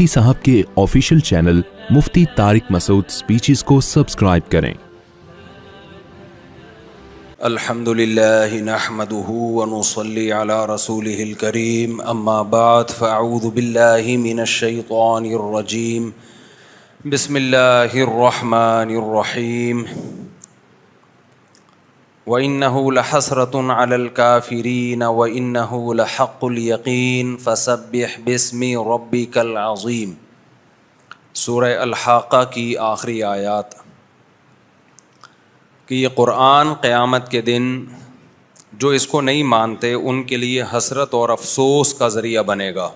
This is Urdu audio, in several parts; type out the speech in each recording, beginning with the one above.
مفتی صاحب کے آفیشیل چینل مفتی طارق مسعود سپیچز کو سبسکرائب کریں۔ الحمد للہ نحمده ونصلی علی رسولہ الکریم، اما بعد فاعوذ باللہ من الشیطان الرجیم، بسم اللہ الرحمن الرحیم۔ وَإِنَّهُ لَحَسْرَةٌ عَلَى الْكَافِرِينَ وَإِنَّهُ لَحَقُّ الْيَقِينِ فَسَبِّحْ بِاسْمِ رَبِّكَ الْعَظِيمِ۔ سورہ الحاقہ کی آخری آیات کہ یہ قرآن قیامت کے دن جو اس کو نہیں مانتے ان کے لیے حسرت اور افسوس کا ذریعہ بنے گا،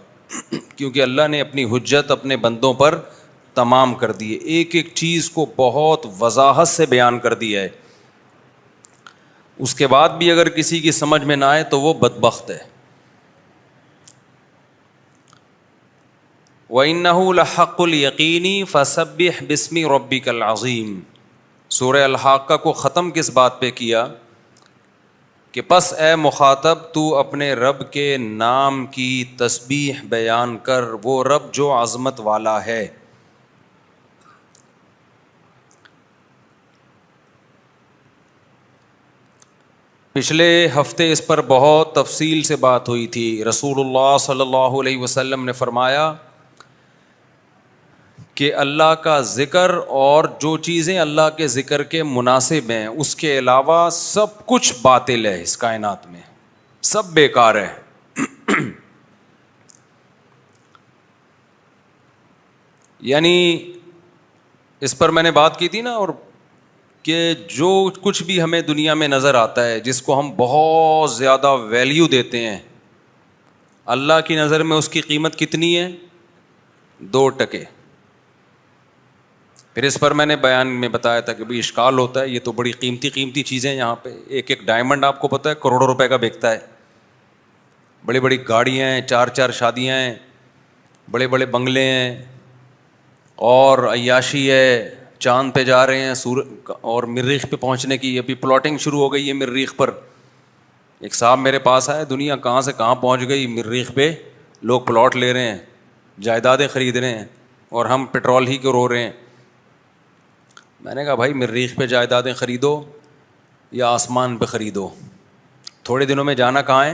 کیونکہ اللہ نے اپنی حجت اپنے بندوں پر تمام کر دی ہے، ایک ایک چیز کو بہت وضاحت سے بیان کر دیا ہے۔ اس کے بعد بھی اگر کسی کی سمجھ میں نہ آئے تو وہ بدبخت ہے۔ وَإِنَّهُ لَحَقُّ الْيَقِينِ فَسَبِّحْ بِاسْمِ رَبِّكَ الْعَظِيمِ۔ سورہ الحاقہ کو ختم کس بات پہ کیا کہ پس اے مخاطب تو اپنے رب کے نام کی تسبیح بیان کر، وہ رب جو عظمت والا ہے۔ پچھلے ہفتے اس پر بہت تفصیل سے بات ہوئی تھی۔ رسول اللہ صلی اللہ علیہ وسلم نے فرمایا کہ اللہ کا ذکر اور جو چیزیں اللہ کے ذکر کے مناسب ہیں اس کے علاوہ سب کچھ باطل ہے، اس کائنات میں سب بیکار ہے۔ یعنی اس پر میں نے بات کی تھی نا، اور کہ جو کچھ بھی ہمیں دنیا میں نظر آتا ہے جس کو ہم بہت زیادہ ویلیو دیتے ہیں، اللہ کی نظر میں اس کی قیمت کتنی ہے؟ 2 ٹکے۔ پھر اس پر میں نے بیان میں بتایا تھا کہ بھئی اشکال ہوتا ہے، یہ تو بڑی قیمتی چیزیں یہاں پہ، ایک ایک ڈائمنڈ آپ کو پتہ ہے کروڑوں روپے کا بکتا ہے، بڑی بڑی گاڑیاں ہیں، 4 شادیاں ہیں، بڑے بڑے بنگلے ہیں، اور عیاشی ہے، چاند پہ جا رہے ہیں اور مریخ پہ پہنچنے کی ابھی پلاٹنگ شروع ہو گئی ہے مریخ پر۔ ایک صاحب میرے پاس آئے، دنیا کہاں سے کہاں پہنچ گئی، مریخ پہ لوگ پلاٹ لے رہے ہیں، جائیدادیں خرید رہے ہیں، اور ہم پیٹرول ہی کو رو رہے ہیں۔ میں نے کہا بھائی مریخ پہ جائیدادیں خریدو یا آسمان پہ خریدو، تھوڑے دنوں میں جانا کہاں ہے؟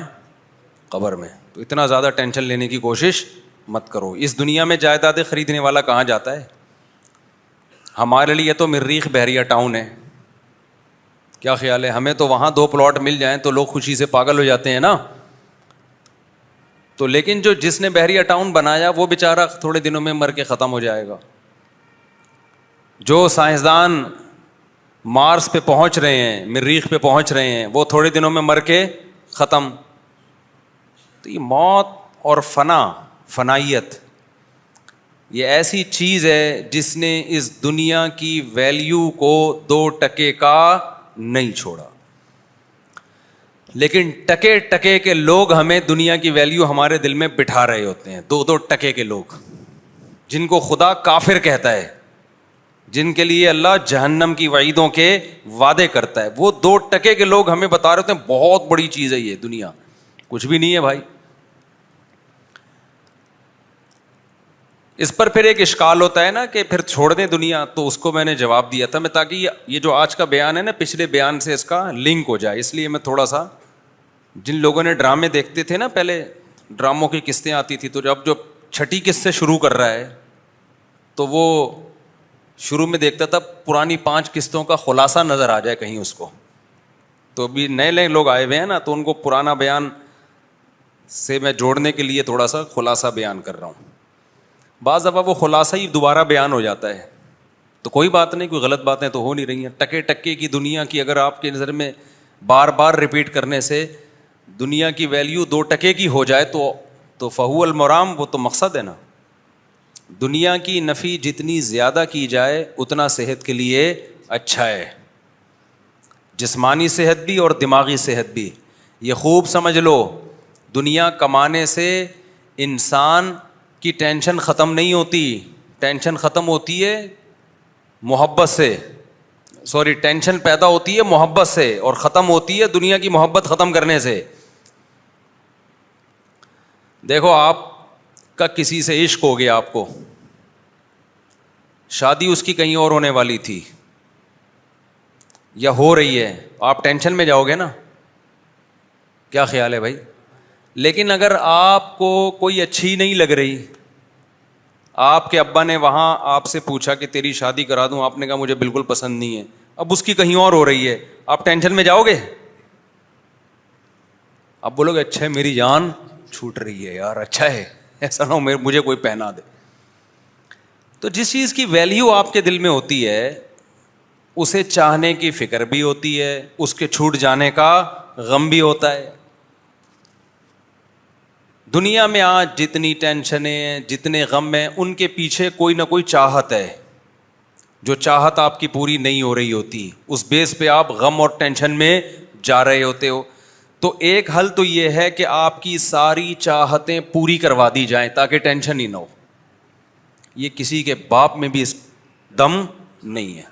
قبر میں، تو اتنا زیادہ ٹینشن لینے کی کوشش مت کرو۔ اس دنیا میں جائیدادیں خریدنے والا کہاں جاتا ہے؟ ہمارے لیے تو مریخ بحریہ ٹاؤن ہے، کیا خیال ہے؟ ہمیں تو وہاں 2 پلاٹ مل جائیں تو لوگ خوشی سے پاگل ہو جاتے ہیں نا۔ تو لیکن جس نے بحریہ ٹاؤن بنایا وہ بیچارہ تھوڑے دنوں میں مر کے ختم ہو جائے گا۔ جو سائنسدان مارس پہ پہنچ رہے ہیں، مریخ پہ پہنچ رہے ہیں، وہ تھوڑے دنوں میں مر کے ختم۔ تو یہ موت اور فنائیت یہ ایسی چیز ہے جس نے اس دنیا کی ویلیو کو 2 ٹکے کا نہیں چھوڑا۔ لیکن ٹکے کے لوگ ہمیں دنیا کی ویلیو ہمارے دل میں بٹھا رہے ہوتے ہیں، 2 ٹکے کے لوگ جن کو خدا کافر کہتا ہے، جن کے لیے اللہ جہنم کی وعیدوں کے وعدے کرتا ہے، وہ 2 ٹکے کے لوگ ہمیں بتا رہے ہوتے ہیں بہت بڑی چیز ہے یہ دنیا، کچھ بھی نہیں ہے بھائی۔ اس پر پھر ایک اشکال ہوتا ہے نا کہ پھر چھوڑ دیں دنیا، تو اس کو میں نے جواب دیا تھا میں، تاکہ یہ جو آج کا بیان ہے نا پچھلے بیان سے اس کا لنک ہو جائے، اس لیے میں تھوڑا سا، جن لوگوں نے ڈرامے دیکھتے تھے نا پہلے، ڈراموں کی قسطیں آتی تھی، تو جب جو 6ٹھی قسط سے شروع کر رہا ہے تو وہ شروع میں دیکھتا تھا پرانی 5 قسطوں کا خلاصہ نظر آ جائے کہیں اس کو، تو بھی نئے لوگ آئے ہوئے ہیں نا، تو ان کو پرانا بیان سے میں جوڑنے کے لیے تھوڑا سا خلاصہ بیان کر رہا ہوں۔ بعض دفعہ وہ خلاصہ ہی دوبارہ بیان ہو جاتا ہے، تو کوئی بات نہیں، کوئی غلط باتیں تو ہو نہیں رہی ہیں۔ ٹکے کی دنیا کی اگر آپ کی نظر میں بار بار ریپیٹ کرنے سے دنیا کی ویلیو 2 ٹکے کی ہو جائے تو فہو المرام، وہ تو مقصد ہے نا۔ دنیا کی نفی جتنی زیادہ کی جائے اتنا صحت کے لیے اچھا ہے، جسمانی صحت بھی اور دماغی صحت بھی۔ یہ خوب سمجھ لو، دنیا کمانے سے انسان کی ٹینشن ختم نہیں ہوتی، ٹینشن ختم ہوتی ہے محبت سے، ٹینشن پیدا ہوتی ہے محبت سے اور ختم ہوتی ہے دنیا کی محبت ختم کرنے سے۔ دیکھو آپ کا کسی سے عشق ہو گیا آپ کو، شادی اس کی کہیں اور ہونے والی تھی یا ہو رہی ہے, آپ ٹینشن میں جاؤ گے نا, کیا خیال ہے بھائی؟ لیکن اگر آپ کو کوئی اچھی نہیں لگ رہی, آپ کے ابا نے وہاں آپ سے پوچھا کہ تیری شادی کرا دوں, آپ نے کہا مجھے بالکل پسند نہیں ہے, اب اس کی کہیں اور ہو رہی ہے, آپ ٹینشن میں جاؤ گے؟ آپ بولو گے اچھا ہے میری جان چھوٹ رہی ہے یار, اچھا ہے, ایسا نہ ہو مجھے کوئی پہنا دے. تو جس چیز کی ویلیو آپ کے دل میں ہوتی ہے اسے چاہنے کی فکر بھی ہوتی ہے, اس کے چھوٹ جانے کا غم بھی ہوتا ہے. دنیا میں آج جتنی ٹینشنیں ہیں, جتنے غم ہیں, ان کے پیچھے کوئی نہ کوئی چاہت ہے. جو چاہت آپ کی پوری نہیں ہو رہی ہوتی, اس بیس پہ آپ غم اور ٹینشن میں جا رہے ہوتے ہو. تو ایک حل تو یہ ہے کہ آپ کی ساری چاہتیں پوری کروا دی جائیں تاکہ ٹینشن ہی نہ ہو. یہ کسی کے باپ میں بھی دم نہیں ہے.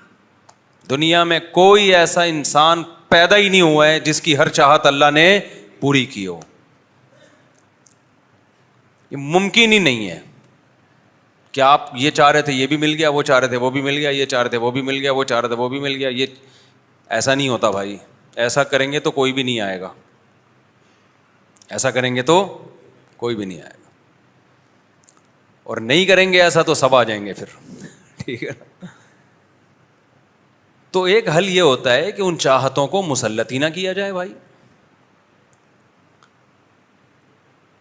دنیا میں کوئی ایسا انسان پیدا ہی نہیں ہوا ہے جس کی ہر چاہت اللہ نے پوری کی ہو. یہ ممکن ہی نہیں ہے کہ آپ یہ چاہ رہے تھے یہ بھی مل گیا, وہ چاہ رہے تھے وہ بھی مل گیا, یہ چاہ رہے تھے وہ بھی مل گیا, وہ چاہ رہے تھے وہ بھی مل گیا. یہ ایسا نہیں ہوتا بھائی. ایسا کریں گے تو کوئی بھی نہیں آئے گا, ایسا کریں گے تو کوئی بھی نہیں آئے گا, اور نہیں کریں گے ایسا تو سب آ جائیں گے پھر. ٹھیک ہے. تو ایک حل یہ ہوتا ہے کہ ان چاہتوں کو مسلط ہی نہ کیا جائے بھائی.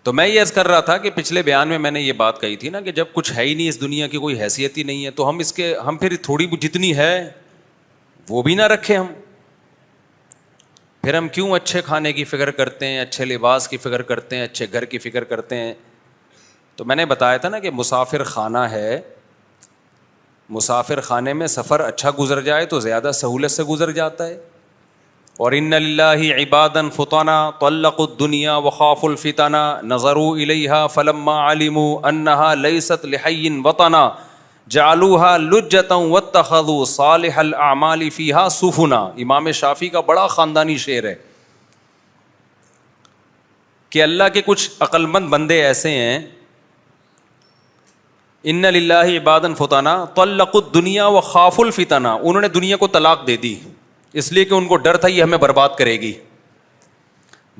تو میں یہ عرض کر رہا تھا کہ پچھلے بیان میں نے یہ بات کہی تھی نا کہ جب کچھ ہے ہی نہیں, اس دنیا کی کوئی حیثیت ہی نہیں ہے, تو ہم پھر تھوڑی جتنی ہے وہ بھی نہ رکھیں ہم. پھر ہم کیوں اچھے کھانے کی فکر کرتے ہیں, اچھے لباس کی فکر کرتے ہیں, اچھے گھر کی فکر کرتے ہیں؟ تو میں نے بتایا تھا نا کہ مسافر خانہ ہے, مسافر خانے میں سفر اچھا گزر جائے تو زیادہ سہولت سے گزر جاتا ہے. اور ان للہ عبادا فطنا طلقوا الدنیا وخافوا الفتنا نظروا الیہا فلما علموا انہا لیست لحی وطنا جعلوها لجتا واتخذوا صالح الاعمال فیہا سفنا. امام شافعی کا بڑا خاندانی شعر ہے کہ اللہ کے کچھ عقل مند بندے ایسے ہیں, ان للہ عبادا فطنا طلقوا الدنیا وخافوا الفتنا, انہوں نے دنیا کو طلاق دے دی اس لیے کہ ان کو ڈر تھا یہ ہمیں برباد کرے گی.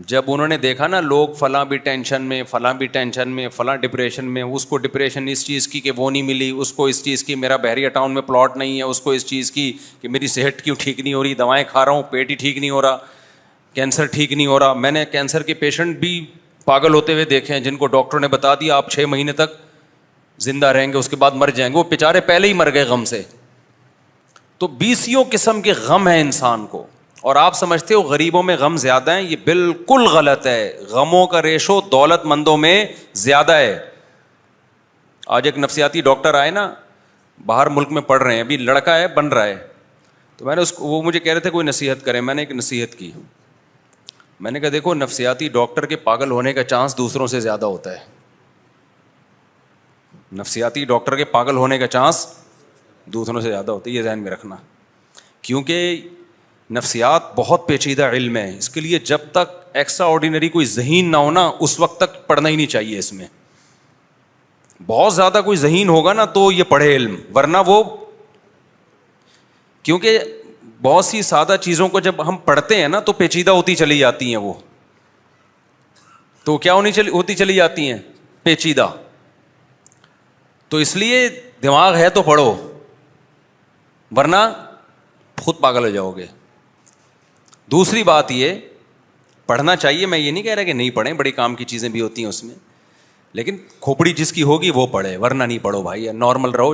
جب انہوں نے دیکھا نا لوگ فلاں بھی ٹینشن میں, فلاں بھی ٹینشن میں, فلاں ڈپریشن میں, اس کو ڈپریشن اس چیز کی کہ وہ نہیں ملی, اس کو اس چیز کی میرا بحریہ ٹاؤن میں پلاٹ نہیں ہے, اس کو اس چیز کی کہ میری صحت کیوں ٹھیک نہیں ہو رہی, دوائیں کھا رہا ہوں پیٹ ہی ٹھیک نہیں ہو رہا, کینسر ٹھیک نہیں ہو رہا. میں نے کینسر کے پیشنٹ بھی پاگل ہوتے ہوئے دیکھے ہیں جن کو ڈاکٹر نے بتا دیا آپ 6 مہینے تک زندہ رہیں گے, اس کے بعد مر جائیں گے, وہ بیچارے پہلے ہی مر گئے غم سے. تو 20 قسم کے غم ہیں انسان کو, اور آپ سمجھتے ہو غریبوں میں غم زیادہ ہیں, یہ بالکل غلط ہے. غموں کا ریشو دولت مندوں میں زیادہ ہے. آج ایک نفسیاتی ڈاکٹر آئے نا, باہر ملک میں پڑھ رہے ہیں, ابھی لڑکا ہے بن رہا ہے, تو میں نے وہ مجھے کہہ رہے تھے کوئی نصیحت کریں, میں نے ایک نصیحت کی. میں نے کہا دیکھو نفسیاتی ڈاکٹر کے پاگل ہونے کا چانس دوسروں سے زیادہ ہوتا ہے. نفسیاتی ڈاکٹر کے پاگل ہونے کا چانس دوسروں سے زیادہ ہوتا ہے, یہ ذہن میں رکھنا. کیونکہ نفسیات بہت پیچیدہ علم ہے, اس کے لیے جب تک ایکسٹرا آرڈینری کوئی ذہین نہ ہونا اس وقت تک پڑھنا ہی نہیں چاہیے. اس میں بہت زیادہ کوئی ذہین ہوگا نا تو یہ پڑھے علم, ورنہ وہ, کیونکہ بہت سی سادہ چیزوں کو جب ہم پڑھتے ہیں نا تو پیچیدہ ہوتی چلی جاتی ہیں. وہ تو کیا ہوتی چلی جاتی ہیں, پیچیدہ. تو اس لیے دماغ ہے تو پڑھو, ورنہ خود پاگل ہو جاؤ گے. دوسری بات یہ, پڑھنا چاہیے, میں یہ نہیں کہہ رہا کہ نہیں پڑھیں, بڑی کام کی چیزیں بھی ہوتی ہیں اس میں, لیکن کھوپڑی جس کی ہوگی وہ پڑھے, ورنہ نہیں پڑھو بھائی. نارمل رہو,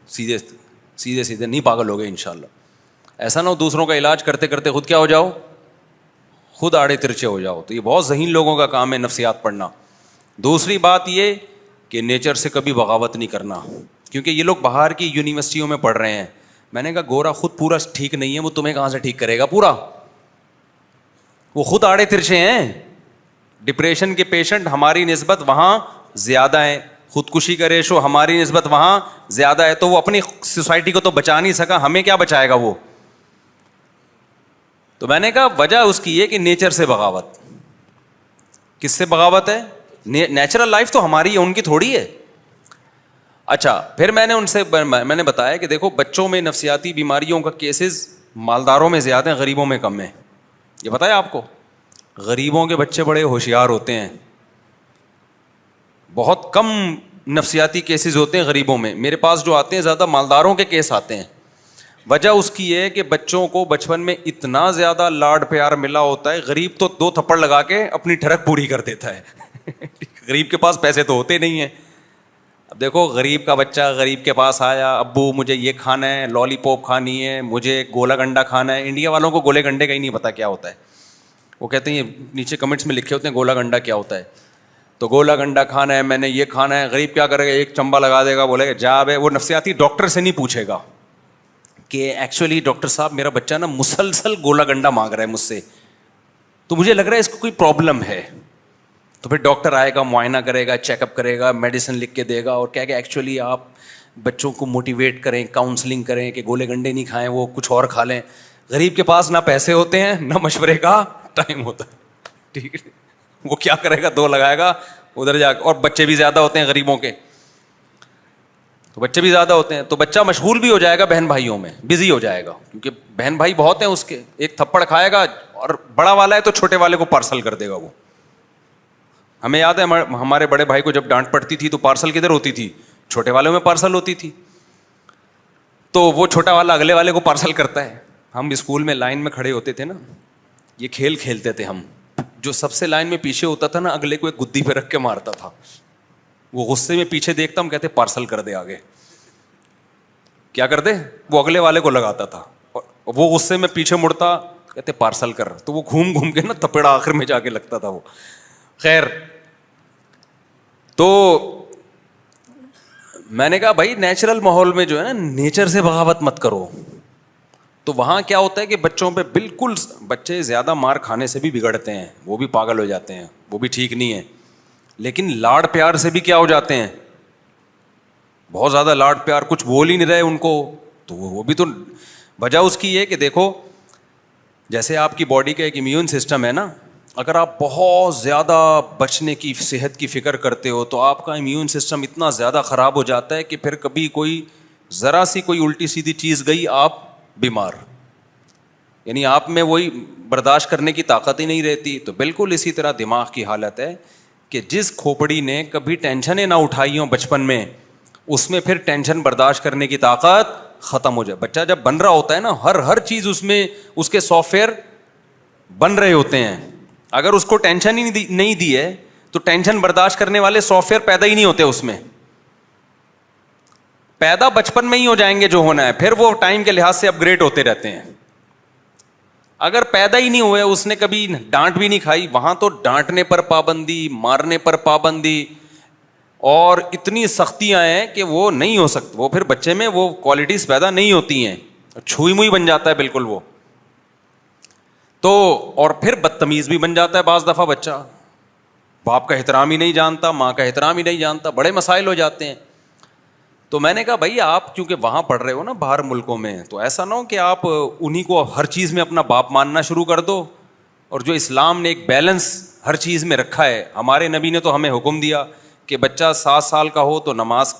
سیدھے نہیں پاگل ہو گئے انشاءاللہ. ایسا نہ ہو دوسروں کا علاج کرتے کرتے خود کیا ہو جاؤ, خود آڑے ترچے ہو جاؤ. تو یہ بہت ذہین لوگوں کا کام ہے نفسیات پڑھنا. دوسری بات یہ کہ نیچر سے کبھی بغاوت نہیں کرنا, کیونکہ یہ لوگ باہر کی یونیورسٹیوں میں پڑھ رہے ہیں. میں نے کہا گورا خود پورا ٹھیک نہیں ہے, وہ تمہیں کہاں سے ٹھیک کرے گا پورا, وہ خود آڑے ترچے ہیں. ڈپریشن کے پیشنٹ ہماری نسبت وہاں زیادہ ہیں, خودکشی کا ریشو ہماری نسبت وہاں زیادہ ہے. تو وہ اپنی سوسائٹی کو تو بچا نہیں سکا, ہمیں کیا بچائے گا وہ. تو میں نے کہا وجہ اس کی یہ کہ نیچر سے بغاوت. کس سے بغاوت ہے؟ نیچرل لائف تو ہماری ہے, ان کی تھوڑی ہے. اچھا پھر میں نے بتایا کہ دیکھو بچوں میں نفسیاتی بیماریوں کا کیسز مالداروں میں زیادہ ہیں, غریبوں میں کم ہے. یہ بتایا آپ کو, غریبوں کے بچے بڑے ہوشیار ہوتے ہیں, بہت کم نفسیاتی کیسز ہوتے ہیں غریبوں میں. میرے پاس جو آتے ہیں زیادہ مالداروں کے کیس آتے ہیں. وجہ اس کی ہے کہ بچوں کو بچپن میں اتنا زیادہ لاڈ پیار ملا ہوتا ہے, غریب تو 2 تھپڑ لگا کے اپنی ٹھڑک پوری کر دیتا ہے. غریب کے پاس پیسے تو ہوتے نہیں ہیں. اب دیکھو غریب کا بچہ غریب کے پاس آیا, ابو مجھے یہ کھانا ہے, لالی پاپ کھانی ہے, مجھے گولا گنڈا کھانا ہے. انڈیا والوں کو گولے گنڈے کا ہی نہیں پتا کیا ہوتا ہے. وہ کہتے ہیں نیچے کمنٹس میں لکھے ہوتے ہیں گولا گنڈا کیا ہوتا ہے, تو گولا گنڈا کھانا ہے, میں نے یہ کھانا ہے. غریب کیا کرے گا, ایک چمبا لگا دے گا, بولے گا جا بے. وہ نفسیاتی ڈاکٹر سے نہیں پوچھے گا کہ ایکچولی ڈاکٹر صاحب میرا بچہ نا مسلسل گولا گنڈا مانگ رہا ہے مجھ سے, تو مجھے لگ رہا ہے اس کو کوئی پرابلم ہے. تو پھر ڈاکٹر آئے گا, معائنہ کرے گا, چیک اپ کرے گا, میڈیسن لکھ کے دے گا اور کہے گا ایکچولی آپ بچوں کو موٹیویٹ کریں, کاؤنسلنگ کریں کہ گولے گنڈے نہیں کھائیں, وہ کچھ اور کھا لیں. غریب کے پاس نہ پیسے ہوتے ہیں نہ مشورے کا ٹائم ہوتا ہے. ٹھیک ہے, وہ کیا کرے گا, 2 لگائے گا ادھر جا کے. اور بچے بھی زیادہ ہوتے ہیں غریبوں کے, تو بچے بھی زیادہ ہوتے ہیں, تو بچہ مشغول بھی ہو جائے گا بہن بھائیوں میں, بزی ہو جائے گا, کیونکہ بہن بھائی بہت ہیں اس کے. ایک تھپڑ کھائے گا اور بڑا والا ہے تو چھوٹے والے کو پارسل کر دے گا. وہ ہمیں یاد ہے ہمارے بڑے بھائی کو جب ڈانٹ پڑتی تھی تو پارسل کدھر ہوتی تھی, چھوٹے والوں میں پارسل ہوتی تھی. تو وہ چھوٹا والا اگلے والے کو پارسل کرتا ہے. ہم اسکول میں لائن میں کھڑے ہوتے تھے نا, یہ کھیل کھیلتے تھے ہم. جو سب سے لائن میں پیچھے ہوتا تھا نا, اگلے کو ایک گدی پہ رکھ کے مارتا تھا. وہ غصے میں پیچھے دیکھتا, ہم کہتے پارسل کر دے آگے. کیا کر دے, وہ اگلے والے کو لگاتا تھا, اور وہ غصے میں پیچھے مڑتا, کہتے پارسل کر. تو وہ گھوم گھوم کے نا تپڑا آخر میں جا کے لگتا تھا وہ. خیر, تو میں نے کہا بھائی نیچرل ماحول میں جو ہے نا, نیچر سے بغاوت مت کرو. تو وہاں کیا ہوتا ہے کہ بچوں پہ بالکل, بچے زیادہ مار کھانے سے بھی بگڑتے ہیں, وہ بھی پاگل ہو جاتے ہیں, وہ بھی ٹھیک نہیں ہے. لیکن لاڈ پیار سے بھی کیا ہو جاتے ہیں, بہت زیادہ لاڈ پیار, کچھ بول ہی نہیں رہے ان کو, تو وہ بھی تو وجہ اس کی ہے کہ دیکھو جیسے آپ کی باڈی کا ایک امیون سسٹم ہے نا, اگر آپ بہت زیادہ بچنے کی صحت کی فکر کرتے ہو تو آپ کا امیون سسٹم اتنا زیادہ خراب ہو جاتا ہے کہ پھر کبھی کوئی ذرا سی کوئی الٹی سیدھی چیز گئی آپ بیمار, یعنی آپ میں وہی برداشت کرنے کی طاقت ہی نہیں رہتی. تو بالکل اسی طرح دماغ کی حالت ہے کہ جس کھوپڑی نے کبھی ٹینشنیں نہ اٹھائی ہوں بچپن میں, اس میں پھر ٹینشن برداشت کرنے کی طاقت ختم ہو جائے. بچہ جب بن رہا ہوتا ہے نا, ہر چیز اس میں اس کے سافٹ ویئر بن رہے ہوتے ہیں. اگر اس کو ٹینشن ہی نہیں دی ہے تو ٹینشن برداشت کرنے والے سافٹ ویئر پیدا ہی نہیں ہوتے اس میں. پیدا بچپن میں ہی ہو جائیں گے جو ہونا ہے, پھر وہ ٹائم کے لحاظ سے اپ گریڈ ہوتے رہتے ہیں. اگر پیدا ہی نہیں ہوئے, اس نے کبھی ڈانٹ بھی نہیں کھائی, وہاں تو ڈانٹنے پر پابندی, مارنے پر پابندی, اور اتنی سختیاں ہیں کہ وہ نہیں ہو سکتی. وہ پھر بچے میں وہ کوالٹیز پیدا نہیں ہوتی ہیں, چھوئی موئی بن جاتا ہے بالکل وہ. تو اور پھر بدتمیز بھی بن جاتا ہے بعض دفعہ بچہ, باپ کا احترام ہی نہیں جانتا, ماں کا احترام ہی نہیں جانتا, بڑے مسائل ہو جاتے ہیں. تو میں نے کہا بھائی آپ کیونکہ وہاں پڑھ رہے ہو نا باہر ملکوں میں, تو ایسا نہ ہو کہ آپ انہیں کو ہر چیز میں اپنا باپ ماننا شروع کر دو. اور جو اسلام نے ایک بیلنس ہر چیز میں رکھا ہے, ہمارے نبی نے تو ہمیں حکم دیا کہ بچہ 7 سال کا ہو تو نماز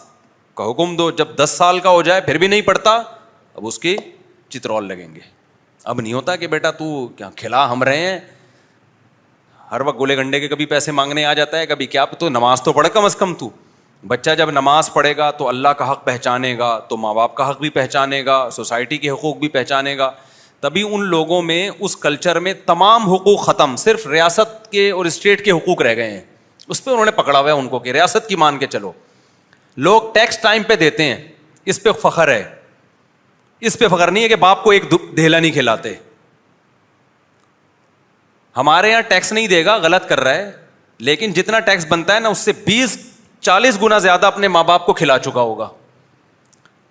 کا حکم دو, جب 10 سال کا ہو جائے پھر بھی نہیں پڑھتا, اب اس کے چترول لگیں گے. اب نہیں ہوتا کہ بیٹا تو کیا کھلا ہم رہے ہیں, ہر وقت گولے گنڈے کے کبھی پیسے مانگنے آ جاتا ہے, کبھی کیا, تو نماز تو پڑھ کم از کم. تو بچہ جب نماز پڑھے گا تو اللہ کا حق پہچانے گا, تو ماں باپ کا حق بھی پہچانے گا, سوسائٹی کے حقوق بھی پہچانے گا. تبھی ان لوگوں میں اس کلچر میں تمام حقوق ختم, صرف ریاست کے اور اسٹیٹ کے حقوق رہ گئے ہیں. اس پہ انہوں نے پکڑا ہوا ہے ان کو کہ ریاست کی مان کے چلو. لوگ ٹیکس ٹائم پہ دیتے ہیں, اس پہ فخر ہے. اس پہ فخر نہیں ہے کہ باپ کو ایک دھیلا نہیں کھلاتے. ہمارے یہاں ٹیکس نہیں دے گا, غلط کر رہا ہے, لیکن جتنا ٹیکس بنتا ہے نا اس سے 20-40 گنا زیادہ اپنے ماں باپ کو کھلا چکا ہوگا.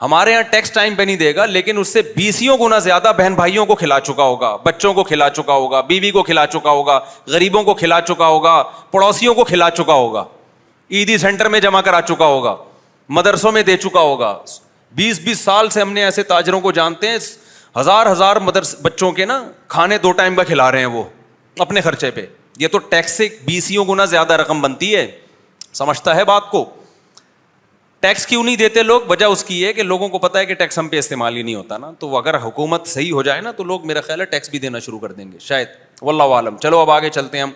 ہمارے یہاں ٹیکس ٹائم پہ نہیں دے گا, لیکن اس سے 20 گنا زیادہ بہن بھائیوں کو کھلا چکا ہوگا, بچوں کو کھلا چکا ہوگا, بیوی کو کھلا چکا ہوگا, غریبوں کو کھلا چکا ہوگا, پڑوسیوں کو کھلا چکا ہوگا, عیدی سینٹر میں جمع کرا چکا ہوگا, مدرسوں میں دے چکا ہوگا. 20 سال سے ہم نے ایسے تاجروں کو جانتے ہیں, ہزار بچوں کے نا کھانے 2 ٹائم کا کھلا رہے ہیں وہ اپنے خرچے پہ. یہ تو ٹیکس سے 20 گنا زیادہ رقم بنتی ہے, سمجھتا ہے بات کو. ٹیکس کیوں نہیں دیتے لوگ؟ وجہ اس کی ہے کہ لوگوں کو پتا ہے کہ ٹیکس ہم پہ استعمال ہی نہیں ہوتا نا. تو اگر حکومت صحیح ہو جائے نا تو لوگ میرا خیال ہے ٹیکس بھی دینا شروع کر دیں گے شاید, واللہ عالم. چلو اب آگے چلتے ہیں ہم.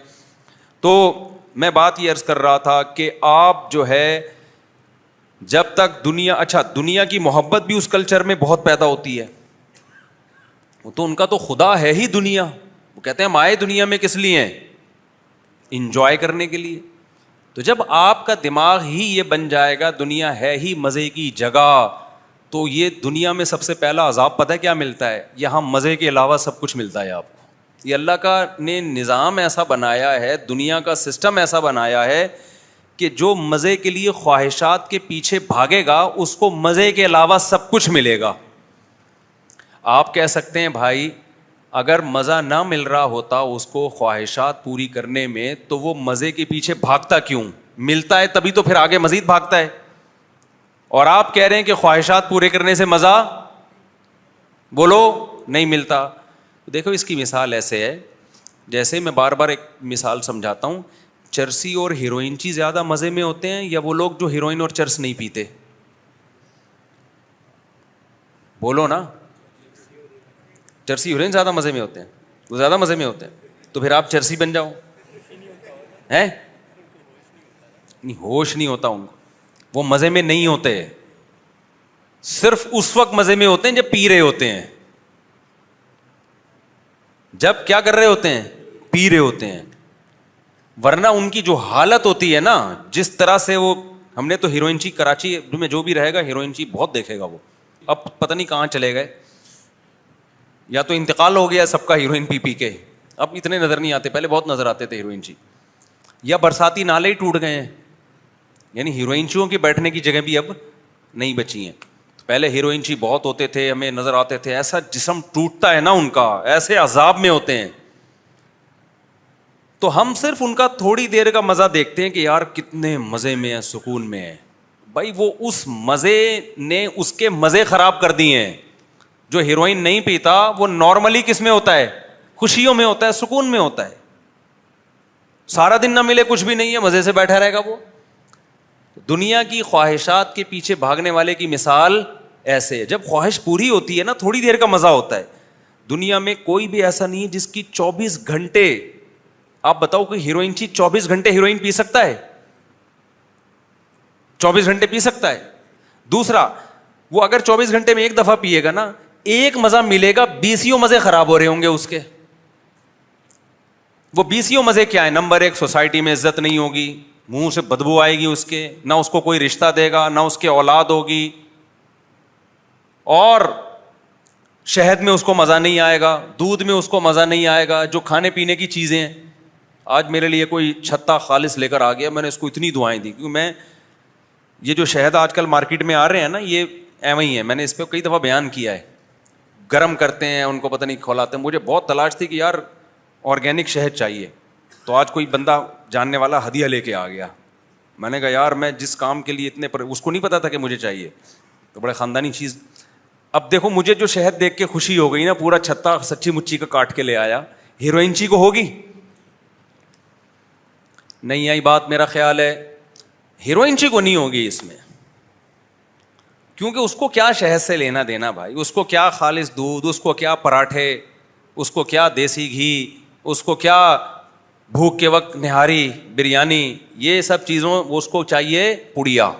تو میں بات یہ عرض کر رہا تھا کہ آپ جو ہے جب تک دنیا, اچھا دنیا کی محبت بھی اس کلچر میں بہت پیدا ہوتی ہے. تو ان کا تو خدا ہے ہی دنیا, وہ کہتے ہیں ہم آئے دنیا میں کس لیے ہیں؟ انجوائے کرنے کے لیے. تو جب آپ کا دماغ ہی یہ بن جائے گا دنیا ہے ہی مزے کی جگہ, تو یہ دنیا میں سب سے پہلا عذاب پتہ ہے کیا ملتا ہے؟ یہاں مزے کے علاوہ سب کچھ ملتا ہے آپ کو. یہ اللہ کا نے نظام ایسا بنایا ہے, دنیا کا سسٹم ایسا بنایا ہے کہ جو مزے کے لیے خواہشات کے پیچھے بھاگے گا اس کو مزے کے علاوہ سب کچھ ملے گا. آپ کہہ سکتے ہیں بھائی اگر مزہ نہ مل رہا ہوتا اس کو خواہشات پوری کرنے میں تو وہ مزے کے پیچھے بھاگتا کیوں؟ ملتا ہے تبھی تو پھر آگے مزید بھاگتا ہے. اور آپ کہہ رہے ہیں کہ خواہشات پورے کرنے سے مزہ بولو نہیں ملتا. دیکھو اس کی مثال ایسے ہے, جیسے میں بار بار ایک مثال سمجھاتا ہوں, چرسی اور ہیروئنچی زیادہ مزے میں ہوتے ہیں یا وہ لوگ جو ہیروئن اور چرس نہیں پیتے؟ بولو نا. چرسی ہیروئن زیادہ مزے میں ہوتے ہیں, وہ زیادہ مزے میں ہوتے ہیں, تو پھر آپ چرسی بن جاؤ. ہے نہیں, ہوش نہیں ہوتا ان کو, وہ مزے میں نہیں ہوتے, صرف اس وقت مزے میں ہوتے ہیں جب پی رہے ہوتے ہیں. جب کیا کر رہے ہوتے ہیں؟ پی رہے ہوتے ہیں. ورنہ ان کی جو حالت ہوتی ہے نا, جس طرح سے وہ, ہم نے تو ہیروئنچی کراچی میں جو بھی رہے گا ہیروئنچی بہت دیکھے گا وہ, اب پتہ نہیں کہاں چلے گئے, یا تو انتقال ہو گیا سب کا ہیروئن پی پی کے, اب اتنے نظر نہیں آتے, پہلے بہت نظر آتے تھے ہیروئنچی. یا برساتی نالے ہی ٹوٹ گئے ہیں, یعنی ہیروئنچیوں کی بیٹھنے کی جگہ بھی اب نہیں بچی ہیں. پہلے ہیروئنچی بہت ہوتے تھے, ہمیں نظر آتے تھے, ایسا جسم ٹوٹتا ہے نا ان کا, ایسے عذاب میں ہوتے ہیں. تو ہم صرف ان کا تھوڑی دیر کا مزہ دیکھتے ہیں کہ یار کتنے مزے میں ہیں, سکون میں ہے. بھائی وہ اس مزے نے اس کے مزے خراب کر دیے ہیں. جو ہیروئن نہیں پیتا وہ نارملی کس میں ہوتا ہے؟ خوشیوں میں ہوتا ہے, سکون میں ہوتا ہے. سارا دن نہ ملے کچھ بھی نہیں ہے, مزے سے بیٹھا رہے گا وہ. دنیا کی خواہشات کے پیچھے بھاگنے والے کی مثال ایسے ہے. جب خواہش پوری ہوتی ہے نا تھوڑی دیر کا مزہ ہوتا ہے. دنیا میں کوئی بھی ایسا نہیں ہے جس کی 24 گھنٹے, آپ بتاؤ کوئی ہیروئن چی 24 گھنٹے ہیروئن پی سکتا ہے؟ 24 گھنٹے پی سکتا ہے؟ دوسرا, وہ اگر 24 گھنٹے میں ایک دفعہ پیے گا نا, ایک مزہ ملے گا, 20 مزے خراب ہو رہے ہوں گے اس کے. وہ 20 مزے کیا ہے؟ نمبر 1 سوسائٹی میں عزت نہیں ہوگی, منہ سے بدبو آئے گی اس کے, نہ اس کو کوئی رشتہ دے گا, نہ اس کے اولاد ہوگی, اور شہد میں اس کو مزہ نہیں آئے گا, دودھ میں اس کو مزہ نہیں آئے گا, جو کھانے پینے کی چیزیں ہیں. آج میرے لیے کوئی چھتا خالص لے کر آ گیا, میں نے اس کو اتنی دعائیں دی, کیونکہ میں یہ جو شہد آج کل مارکیٹ میں آ رہے ہیں نا یہ ایویں ہی ہے, میں نے اس پہ کئی دفعہ بیان کیا ہے. گرم کرتے ہیں ان کو, پتہ نہیں کھولاتے ہیں. مجھے بہت تلاش تھی کہ یار آرگینک شہد چاہیے, تو آج کوئی بندہ جاننے والا ہدیہ لے کے آ گیا. میں نے کہا یار میں جس کام کے لیے اتنے اس کو نہیں پتا تھا کہ مجھے چاہیے, تو بڑے خاندانی چیز. اب دیکھو مجھے جو شہد دیکھ کے خوشی ہو گئی نا, پورا چھتا سچی مچی کا کاٹ کے لے آیا. ہیروئنچی کو ہوگی نہیں آئی بات, میرا خیال ہے ہیروئنچی کو نہیں ہوگی اس میں, کیونکہ اس کو کیا شہد سے لینا دینا بھائی, اس کو کیا خالص دودھ, اس کو کیا پراٹھے, اس کو کیا دیسی گھی, اس کو کیا بھوک کے وقت نہاری بریانی, یہ سب چیزوں اس کو چاہیے پڑیا.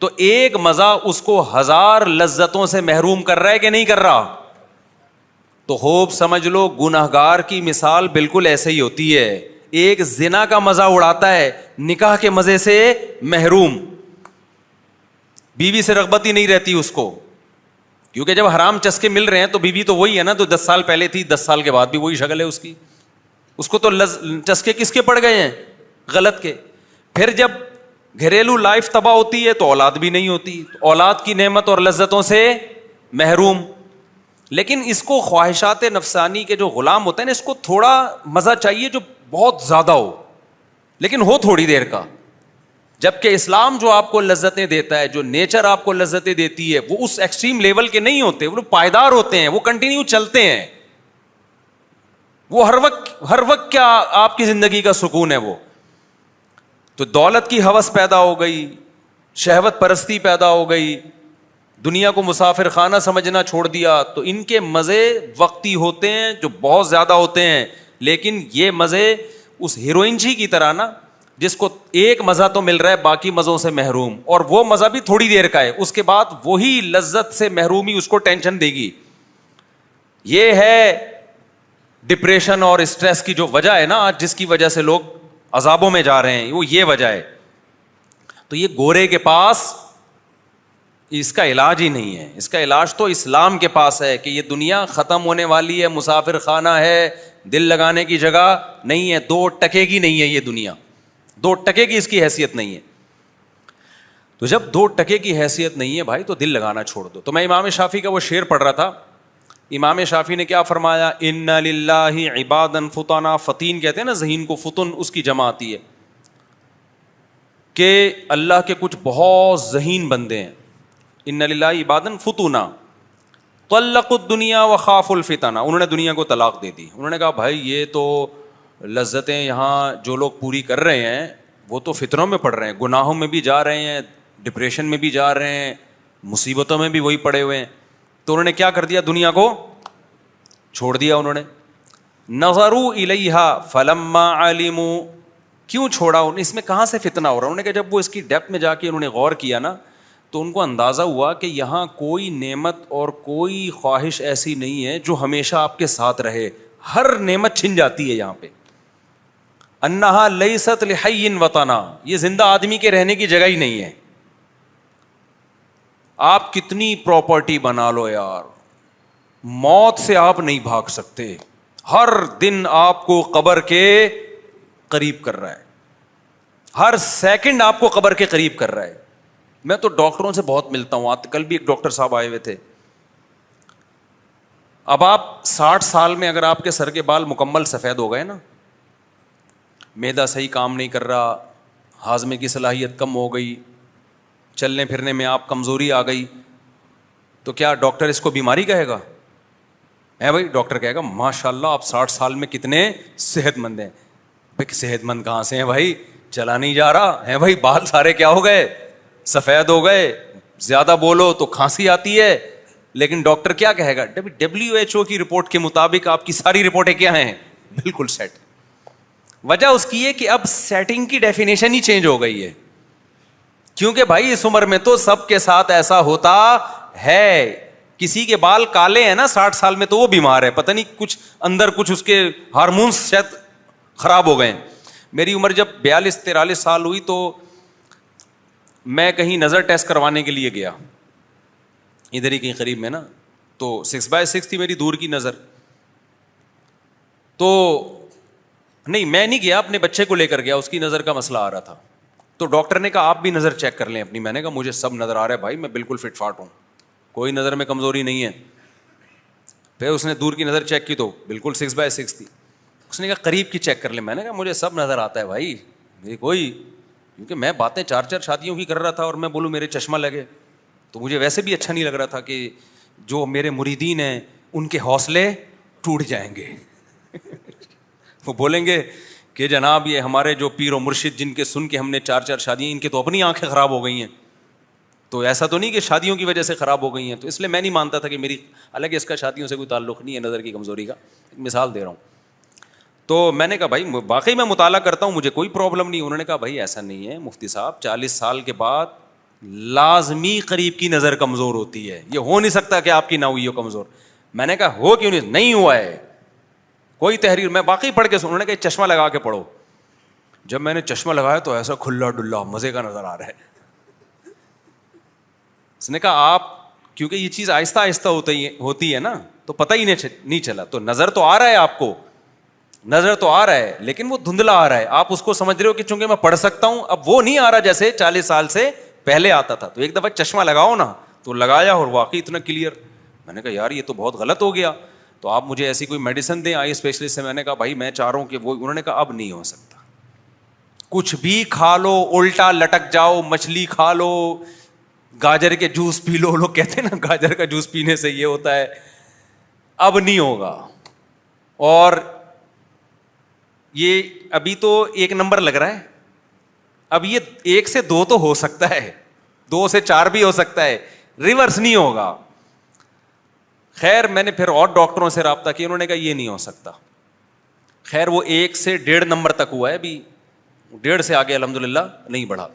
تو ایک مزہ اس کو 1000 لذتوں سے محروم کر رہا ہے کہ نہیں کر رہا؟ تو خوب سمجھ لو گنہگار کی مثال بالکل ایسے ہی ہوتی ہے. ایک زنا کا مزہ اڑاتا ہے, نکاح کے مزے سے محروم, بیوی سے رغبت ہی نہیں رہتی اس کو, کیونکہ جب حرام چسکے مل رہے ہیں تو بیوی تو وہی ہے نا, تو 10 سال پہلے تھی, 10 سال کے بعد بھی وہی شکل ہے اس کی. اس کو تو چسکے کس کے پڑ گئے ہیں؟ غلط کے. پھر جب گھریلو لائف تباہ ہوتی ہے تو اولاد بھی نہیں ہوتی, اولاد کی نعمت اور لذتوں سے محروم. لیکن اس کو خواہشات نفسانی کے جو غلام ہوتے ہیں نا, اس کو تھوڑا مزہ چاہیے جو بہت زیادہ ہو, لیکن ہو تھوڑی دیر کا. جبکہ اسلام جو آپ کو لذتیں دیتا ہے, جو نیچر آپ کو لذتیں دیتی ہے, وہ اس ایکسٹریم لیول کے نہیں ہوتے, وہ پائیدار ہوتے ہیں, وہ کنٹینیو چلتے ہیں, وہ ہر وقت کیا آپ کی زندگی کا سکون ہے وہ. تو دولت کی ہوس پیدا ہو گئی, شہوت پرستی پیدا ہو گئی, دنیا کو مسافر خانہ سمجھنا چھوڑ دیا. تو ان کے مزے وقتی ہوتے ہیں جو بہت زیادہ ہوتے ہیں, لیکن یہ مزے اس ہیروئن جی کی طرح نا, جس کو ایک مزہ تو مل رہا ہے باقی مزوں سے محروم, اور وہ مزہ بھی تھوڑی دیر کا ہے, اس کے بعد وہی لذت سے محرومی اس کو ٹینشن دے گی. یہ ہے ڈپریشن اور اسٹریس کی جو وجہ ہے نا آج, جس کی وجہ سے لوگ عذابوں میں جا رہے ہیں, وہ یہ وجہ ہے. تو یہ گورے کے پاس اس کا علاج ہی نہیں ہے, اس کا علاج تو اسلام کے پاس ہے کہ یہ دنیا ختم ہونے والی ہے, مسافر خانہ ہے, دل لگانے کی جگہ نہیں ہے, 2 ٹکے کی نہیں ہے یہ دنیا, 2 ٹکے کی اس کی حیثیت نہیں ہے. تو جب 2 ٹکے کی حیثیت نہیں ہے بھائی, تو دل لگانا چھوڑ دو. تو میں امام شافعی کا وہ شعر پڑھ رہا تھا, امام شافعی نے کیا فرمایا, ان للہ عبادا فطنا, فطین کہتے ہیں نا ذہین کو, فطن اس کی جمع آتی ہے کہ اللہ کے کچھ بہت ذہین بندے ہیں. ان للہ عبادا فطنا طلقوا الدنیا وخافوا الفتنہ, انہوں نے دنیا کو طلاق دے دی. انہوں نے کہا بھائی یہ تو لذتیں یہاں جو لوگ پوری کر رہے ہیں وہ تو فتنوں میں پڑ رہے ہیں, گناہوں میں بھی جا رہے ہیں, ڈپریشن میں بھی جا رہے ہیں, مصیبتوں میں بھی وہی پڑے ہوئے ہیں. تو انہوں نے کیا کر دیا, دنیا کو چھوڑ دیا. انہوں نے نظروا الیہا فلما علموا, کیوں چھوڑا, اس میں کہاں سے فتنہ ہو رہا ہے. انہوں نے کہا جب وہ اس کی ڈیپتھ میں جا کے انہوں نے غور کیا نا, تو ان کو اندازہ ہوا کہ یہاں کوئی نعمت اور کوئی خواہش ایسی نہیں ہے جو ہمیشہ آپ کے ساتھ رہے, ہر نعمت چھن جاتی ہے یہاں پہ. انہا لیست لحی وطنا, یہ زندہ آدمی کے رہنے کی جگہ ہی نہیں ہے. آپ کتنی پراپرٹی بنا لو یار, موت سے آپ نہیں بھاگ سکتے. ہر دن آپ کو قبر کے قریب کر رہا ہے, ہر سیکنڈ آپ کو قبر کے قریب کر رہا ہے. میں تو ڈاکٹروں سے بہت ملتا ہوں, کل بھی ایک ڈاکٹر صاحب آئے ہوئے تھے. اب آپ 60 سال میں اگر آپ کے سر کے بال مکمل سفید ہو گئے نا, معدہ صحیح کام نہیں کر رہا, ہاضمے کی صلاحیت کم ہو گئی, چلنے پھرنے میں آپ کمزوری آ گئی, تو کیا ڈاکٹر اس کو بیماری کہے گا؟ ہے بھائی, ڈاکٹر کہے گا ماشاء اللہ آپ 60 سال میں کتنے صحت مند ہیں. بھائی صحت مند کہاں سے ہیں بھائی, چلا نہیں جا رہا ہے بھائی, بال سارے کیا ہو گئے, سفید ہو گئے, زیادہ بولو تو کھانسی آتی ہے. لیکن ڈاکٹر کیا کہے گا, WHO کی رپورٹ کے مطابق آپ کی ساری رپورٹیں کیا ہیں, بالکل سیٹ. وجہ اس کی ہے کہ اب سیٹنگ کی ڈیفینیشن ہی چینج ہو گئی ہے, کیونکہ بھائی اس عمر میں تو سب کے ساتھ ایسا ہوتا ہے. کسی کے بال کالے ہیں نا 60 سال میں تو وہ بیمار ہے, پتہ نہیں کچھ اندر کچھ اس کے ہارمونس شاید خراب ہو گئے ہیں. میری عمر جب 42-43 سال ہوئی تو میں کہیں نظر ٹیسٹ کروانے کے لیے گیا, ادھر ہی کہیں قریب میں نا, تو 6/6 تھی میری دور کی نظر. تو نہیں میں نہیں گیا, اپنے بچے کو لے کر گیا, اس کی نظر کا مسئلہ آ رہا تھا. تو ڈاکٹر نے کہا آپ بھی نظر چیک کر لیں اپنی. میں نے کہا مجھے سب نظر آ رہا ہے بھائی, میں بالکل فٹ فاٹ ہوں, کوئی نظر میں کمزوری نہیں ہے. پھر اس نے دور کی نظر چیک کی تو بالکل 6/6 تھی. اس نے کہا قریب کی چیک کر لیں. میں نے کہا مجھے سب نظر آتا ہے بھائی, میری کوئی, کیونکہ میں باتیں 4 شادیوں کی کر رہا تھا, اور میں بولوں میرے چشمہ لگے تو مجھے ویسے بھی اچھا نہیں لگ رہا تھا کہ جو میرے مریدین ہیں ان کے حوصلے ٹوٹ جائیں گے. وہ بولیں گے کہ جناب یہ ہمارے جو پیر و مرشد جن کے سن کے ہم نے 4 شادیاں, ان کے تو اپنی آنکھیں خراب ہو گئی ہیں, تو ایسا تو نہیں کہ شادیوں کی وجہ سے خراب ہو گئی ہیں. تو اس لیے میں نہیں مانتا تھا کہ میری, حالانکہ اس کا شادیوں سے کوئی تعلق نہیں ہے, نظر کی کمزوری کا ایک مثال دے رہا ہوں. تو میں نے کہا بھائی واقعی میں مطالعہ کرتا ہوں, مجھے کوئی پرابلم نہیں. انہوں نے کہا بھائی ایسا نہیں ہے مفتی صاحب, 40 سال کے بعد لازمی قریب کی نظر کمزور ہوتی ہے, یہ ہو نہیں سکتا کہ آپ کی نہ ہوئی ہو کمزور. میں نے کہا ہو کیوں نہیں ہوا ہے, کوئی تحریر, میں واقعی پڑھ کے انہوں نے کہا چشمہ لگا کے پڑھو. جب میں نے چشمہ لگایا تو ایسا کھلا ڈلا مزے کا نظر آ رہا ہے. اس نے کہا آپ, کیونکہ یہ چیز آہستہ آہستہ ہوتی ہے نا, تو پتہ ہی نہیں چلا. تو نظر تو آ رہا ہے آپ کو, نظر تو آ رہا ہے, لیکن وہ دھندلا آ رہا ہے. آپ اس کو سمجھ رہے ہو کہ چونکہ میں پڑھ سکتا ہوں, اب وہ نہیں آ رہا جیسے 40 سال سے پہلے آتا تھا. تو ایک دفعہ چشمہ لگاؤ نا, تو لگایا اور واقعی اتنا کلیئر. میں نے کہا یار یہ تو بہت غلط ہو گیا, تو آپ مجھے ایسی کوئی میڈیسن دیں آئی اسپیشلسٹ سے. میں نے کہا بھائی میں چاہ رہا ہوں کہ وہ, انہوں نے کہا اب نہیں ہو سکتا, کچھ بھی کھا لو الٹا لٹک جاؤ, مچھلی کھا لو, گاجر کے جوس پی لو, لوگ کہتے ہیں نا گاجر کا جوس پینے سے یہ ہوتا ہے, اب نہیں ہوگا. اور یہ ابھی تو 1 نمبر لگ رہا ہے, اب یہ 1 سے 2 تو ہو سکتا ہے, 2 سے 4 بھی ہو سکتا ہے, ریورس نہیں ہوگا. خیر میں نے پھر اور ڈاکٹروں سے رابطہ کیا, انہوں نے کہا یہ نہیں ہو سکتا. خیر وہ 1 سے 1.5 نمبر تک ہوا ہے, ابھی 1.5 سے آگے الحمدللہ نہیں بڑھا.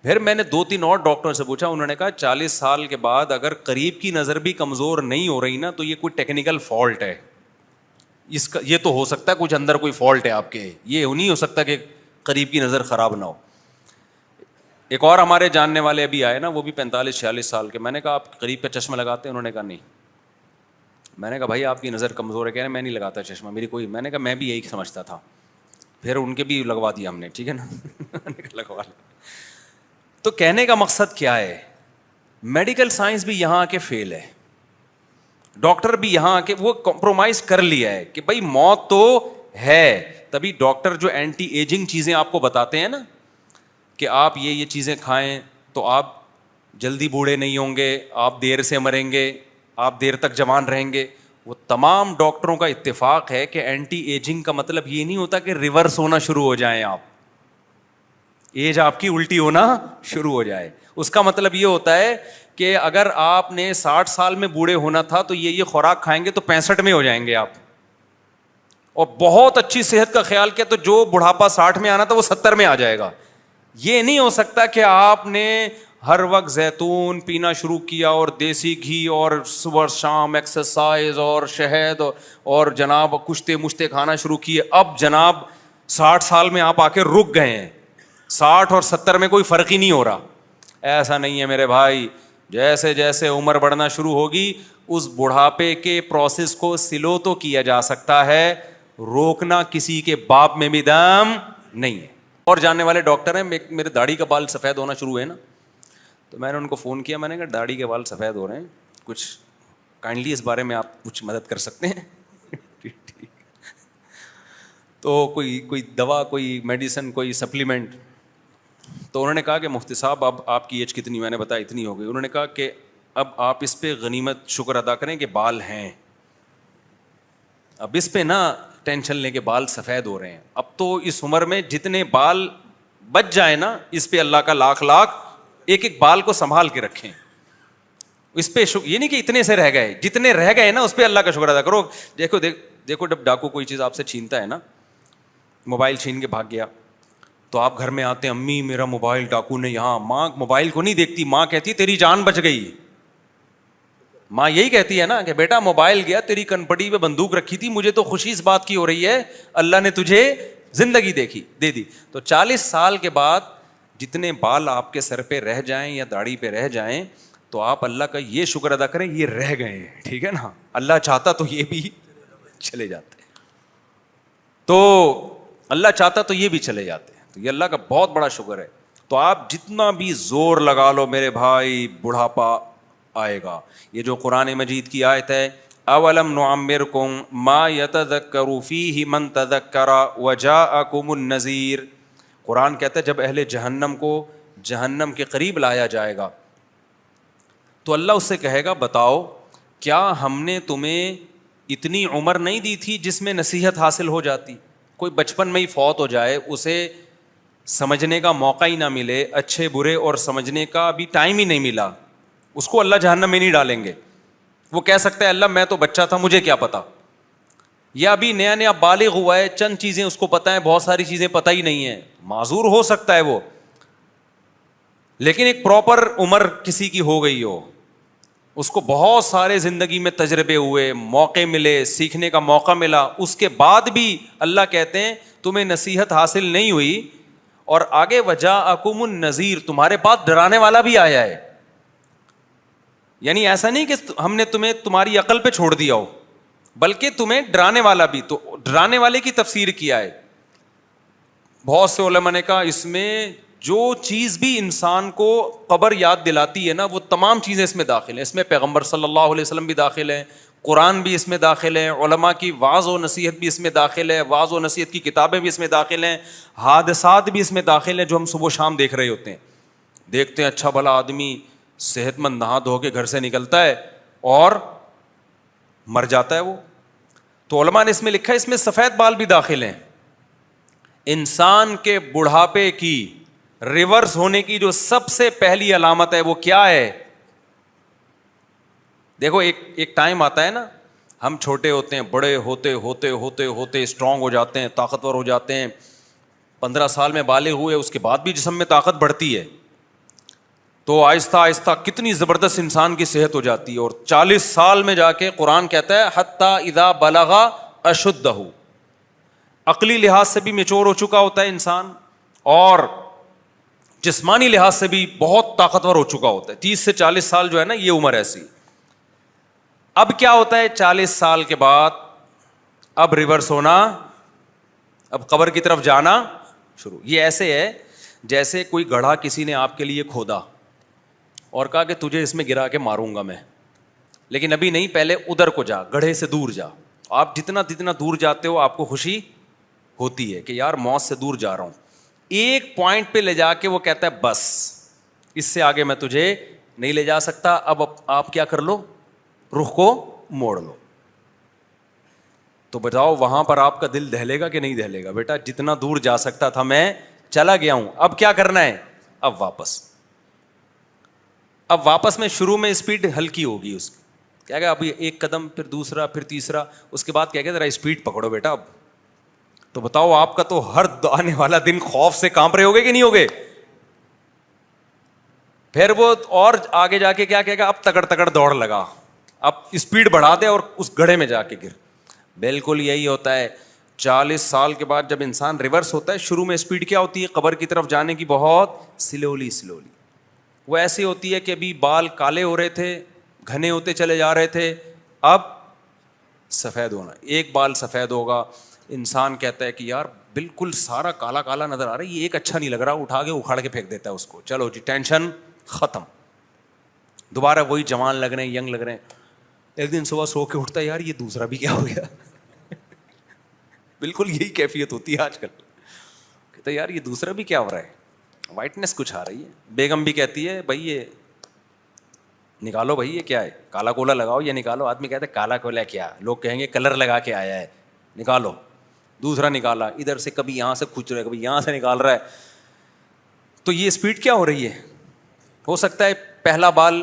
پھر میں نے 2-3 اور ڈاکٹروں سے پوچھا, انہوں نے کہا 40 سال کے بعد اگر قریب کی نظر بھی کمزور نہیں ہو رہی نا تو یہ کوئی ٹیکنیکل فالٹ ہے, اس کا یہ تو ہو سکتا ہے کچھ اندر کوئی فالٹ ہے آپ کے, یہ نہیں ہو سکتا کہ قریب کی نظر خراب نہ ہو. ایک اور ہمارے جاننے والے ابھی آئے نا, وہ بھی 45-46 سال کے. میں نے کہا آپ قریب کا چشمہ لگاتے ہیں؟ انہوں نے کہا نہیں. میں نے کہا بھائی آپ کی نظر کمزور ہے. کہہ رہے میں نہیں لگاتا چشمہ, میری کوئی. میں نے کہا میں بھی یہی سمجھتا تھا. پھر ان کے بھی لگوا دیا ہم نے, ٹھیک ہے نا, لگوا لیا. تو کہنے کا مقصد کیا ہے, میڈیکل سائنس بھی یہاں آ کے فیل ہے, ڈاکٹر بھی یہاں آ کے وہ کمپرومائز کر لیا ہے کہ بھائی موت تو ہے. تبھی ڈاکٹر جو اینٹی ایجنگ چیزیں آپ کو بتاتے ہیں نا کہ آپ یہ چیزیں کھائیں تو آپ جلدی بوڑھے نہیں ہوں گے, آپ دیر سے مریں گے, آپ دیر تک جوان رہیں گے, وہ تمام ڈاکٹروں کا اتفاق ہے کہ اینٹی ایجنگ کا مطلب یہ نہیں ہوتا کہ ریورس ہونا شروع ہو جائیں, آپ ایج آپ کی الٹی ہونا شروع ہو جائے. اس کا مطلب یہ ہوتا ہے کہ اگر آپ نے 60 سال میں بوڑھے ہونا تھا تو یہ خوراک کھائیں گے تو 65 میں ہو جائیں گے آپ, اور بہت اچھی صحت کا خیال کیا تو جو بڑھاپا 60 میں آنا تھا وہ 70 میں آ جائے گا. یہ نہیں ہو سکتا کہ آپ نے ہر وقت زیتون پینا شروع کیا اور دیسی گھی اور صبح شام ایکسرسائز اور شہد اور جناب کشتے مشتے کھانا شروع کیے, اب جناب 60 سال میں آپ آ کے رک گئے ہیں, 60 اور 70 میں کوئی فرق ہی نہیں ہو رہا. ایسا نہیں ہے میرے بھائی. جیسے جیسے عمر بڑھنا شروع ہوگی اس بڑھاپے کے پروسیس کو سلو تو کیا جا سکتا ہے, روکنا کسی کے باپ میں بھی دم نہیں ہے. اور جاننے والے ڈاکٹر ہیں, میرے داڑھی کا بال سفید ہونا شروع ہے نا, تو میں نے ان کو فون کیا, میں نے کہا داڑھی کے بال سفید ہو رہے ہیں, کچھ کائنڈلی اس بارے میں آپ کچھ مدد کر سکتے ہیں؟ ٹھیک. تو کوئی دوا, کوئی میڈیسن, کوئی سپلیمنٹ. تو انہوں نے کہا کہ مفتی صاحب اب آپ کی ایج کتنی؟ میں نے بتایا اتنی ہو گئی. انہوں نے کہا کہ اب آپ اس پہ غنیمت شکر ادا کریں کہ بال ہیں, اب اس پہ نہ ٹینشن لیں کہ بال سفید ہو رہے ہیں. اب تو اس عمر میں جتنے بال بچ جائیں نا, اس پہ اللہ کا لاکھ ایک ایک بال کو سنبھال کے رکھیں. اس پہ یہ نہیں کہ اتنے سے رہ گئے, جتنے رہ گئے نا اس پہ اللہ کا شکر ادا کرو. دیکھو جب ڈاکو کوئی چیز آپ سے چھینتا ہے نا, موبائل چھین کے بھاگ گیا, تو آپ گھر میں آتے ہیں, امی میرا موبائل ڈاکو نے یہاں. ماں موبائل کو نہیں دیکھتی, ماں کہتی تیری جان بچ گئی. ماں یہی کہتی ہے نا کہ بیٹا موبائل گیا, تیری کنپٹی پہ بندوق رکھی تھی, مجھے تو خوشی اس بات کی ہو رہی ہے اللہ نے تجھے زندگی دے دی. تو 40 سال کے بعد جتنے بال آپ کے سر پہ رہ جائیں یا داڑھی پہ رہ جائیں تو آپ اللہ کا یہ شکر ادا کریں یہ رہ گئے ہیں, ٹھیک ہے نا. اللہ چاہتا تو یہ بھی چلے جاتے, تو اللہ چاہتا تو یہ بھی چلے جاتے. تو یہ اللہ کا بہت بڑا شکر ہے. تو آپ جتنا بھی زور لگا لو میرے بھائی, بڑھاپا آئے گا. یہ جو قرآن مجید کی آیت ہے, اولم نعمرکم ما یتذکر فیہ من تذکر وجاءکم النذیر, قرآن کہتا ہے جب اہل جہنم کو جہنم کے قریب لایا جائے گا تو اللہ اس سے کہے گا بتاؤ کیا ہم نے تمہیں اتنی عمر نہیں دی تھی جس میں نصیحت حاصل ہو جاتی؟ کوئی بچپن میں ہی فوت ہو جائے, اسے سمجھنے کا موقع ہی نہ ملے, اچھے برے اور سمجھنے کا بھی ٹائم ہی نہیں ملا, اس کو اللہ جہنم میں نہیں ڈالیں گے. وہ کہہ سکتا ہے اللہ میں تو بچہ تھا مجھے کیا پتا, یا ابھی نیا نیا بالغ ہوا ہے, چند چیزیں اس کو پتا ہے, بہت ساری چیزیں پتہ ہی نہیں ہے, معذور ہو سکتا ہے وہ. لیکن ایک پراپر عمر کسی کی ہو گئی ہو, اس کو بہت سارے زندگی میں تجربے ہوئے, موقع ملے, سیکھنے کا موقع ملا, اس کے بعد بھی اللہ کہتے ہیں تمہیں نصیحت حاصل نہیں ہوئی. اور آگے وجاءکم النذیر, تمہارے پاس ڈرانے والا بھی آیا ہے. یعنی ایسا نہیں کہ ہم نے تمہیں تمہاری عقل پہ چھوڑ دیا ہو, بلکہ تمہیں ڈرانے والا بھی. تو ڈرانے والے کی تفسیر کیا ہے بہت سے علماء نے کہا اس میں جو چیز بھی انسان کو قبر یاد دلاتی ہے نا وہ تمام چیزیں اس میں داخل ہیں. اس میں پیغمبر صلی اللہ علیہ وسلم بھی داخل ہیں, قرآن بھی اس میں داخل ہے, علماء کی وعظ و نصیحت بھی اس میں داخل ہے, وعظ و نصیحت کی کتابیں بھی اس میں داخل ہیں, حادثات بھی اس میں داخل ہیں جو ہم صبح و شام دیکھ رہے ہوتے ہیں. دیکھتے ہیں اچھا بھلا آدمی صحت مند نہا دھو کے گھر سے نکلتا ہے اور مر جاتا ہے وہ. تو علماء نے اس میں لکھا ہے اس میں سفید بال بھی داخل ہیں. انسان کے بڑھاپے کی ریورس ہونے کی جو سب سے پہلی علامت ہے وہ کیا ہے؟ دیکھو ایک ٹائم آتا ہے نا, ہم چھوٹے ہوتے ہیں, بڑے ہوتے ہوتے ہوتے ہوتے اسٹرانگ ہو جاتے ہیں, طاقتور ہو جاتے ہیں, 15 سال میں بالغ ہوئے, اس کے بعد بھی جسم میں طاقت بڑھتی ہے, تو آہستہ آہستہ کتنی زبردست انسان کی صحت ہو جاتی ہے, اور 40 سال میں جا کے قرآن کہتا ہے حتی اذا بلغ اشدہ, عقلی لحاظ سے بھی میچور ہو چکا ہوتا ہے انسان, اور جسمانی لحاظ سے بھی بہت طاقتور ہو چکا ہوتا ہے. 30 سے 40 سال جو ہے نا, یہ عمر ایسی. اب کیا ہوتا ہے 40 سال کے بعد, اب ریورس ہونا, اب قبر کی طرف جانا شروع. یہ ایسے ہے جیسے کوئی گڑھا کسی نے آپ کے لیے کھودا اور کہا کہ تجھے اس میں گرا کے ماروں گا میں, لیکن ابھی نہیں, پہلے ادھر کو جا, گڑھے سے دور جا. آپ جتنا دور جاتے ہو آپ کو خوشی ہوتی ہے کہ یار موت سے دور جا رہا ہوں. ایک پوائنٹ پہ لے جا کے وہ کہتا ہے بس اس سے آگے میں تجھے نہیں لے جا سکتا, اب آپ کیا کر لو, رخ کو موڑ لو. تو بتاؤ وہاں پر آپ کا دل دہلے گا کہ نہیں دہلے گا؟ بیٹا جتنا دور جا سکتا تھا میں چلا گیا ہوں, اب کیا کرنا ہے, اب واپس میں شروع میں اسپیڈ ہلکی ہوگی اس کی, کیا کہ ابھی ایک قدم, پھر دوسرا, پھر تیسرا, اس کے بعد کیا کہ ذرا اسپیڈ پکڑو بیٹا اب. تو بتاؤ آپ کا تو ہر آنے والا دن خوف سے کانپ رہے ہوگے کہ نہیں ہوگے؟ پھر وہ اور آگے جا کے کیا کہے گا, اب تکڑ تکڑ دوڑ لگا, اب اسپیڈ بڑھا دے اور اس گڑھے میں جا کے گر. بالکل یہی ہوتا ہے 40 سال کے بعد جب انسان ریورس ہوتا ہے. شروع میں اسپیڈ کیا ہوتی ہے قبر کی طرف جانے کی, بہت سلولی, وہ ایسی ہوتی ہے کہ ابھی بال کالے ہو رہے تھے, گھنے ہوتے چلے جا رہے تھے, اب سفید ہونا, ایک بال سفید ہوگا. انسان کہتا ہے کہ یار بالکل سارا کالا کالا نظر آ رہا ہے, یہ ایک اچھا نہیں لگ رہا, اٹھا کے اکھاڑ کے پھینک دیتا ہے اس کو, چلو جی ٹینشن ختم, دوبارہ وہی جوان لگ رہے ہیں, ینگ لگ رہے ہیں. ایک دن صبح سو کے اٹھتا ہے, یار یہ دوسرا بھی کیا ہو گیا. بالکل یہی کیفیت ہوتی ہے آج کل, کہتا ہے یار یہ دوسرا بھی کیا ہو رہا ہے, وائٹنس کچھ آ رہی ہے. بیگم بھی کہتی ہے بھائی یہ نکالو, بھائی یہ کیا ہے, کالا کولا لگاؤ, یہ نکالو. آدمی کہتا ہے کالا کولا کیا, لوگ کہیں گے کلر لگا کے آیا ہے, نکالو. دوسرا نکالا, ادھر سے کبھی یہاں سے کھچ رہا ہے, کبھی یہاں سے نکال رہا ہے. تو یہ اسپیڈ کیا ہو رہی ہے؟ ہو سکتا ہے پہلا بال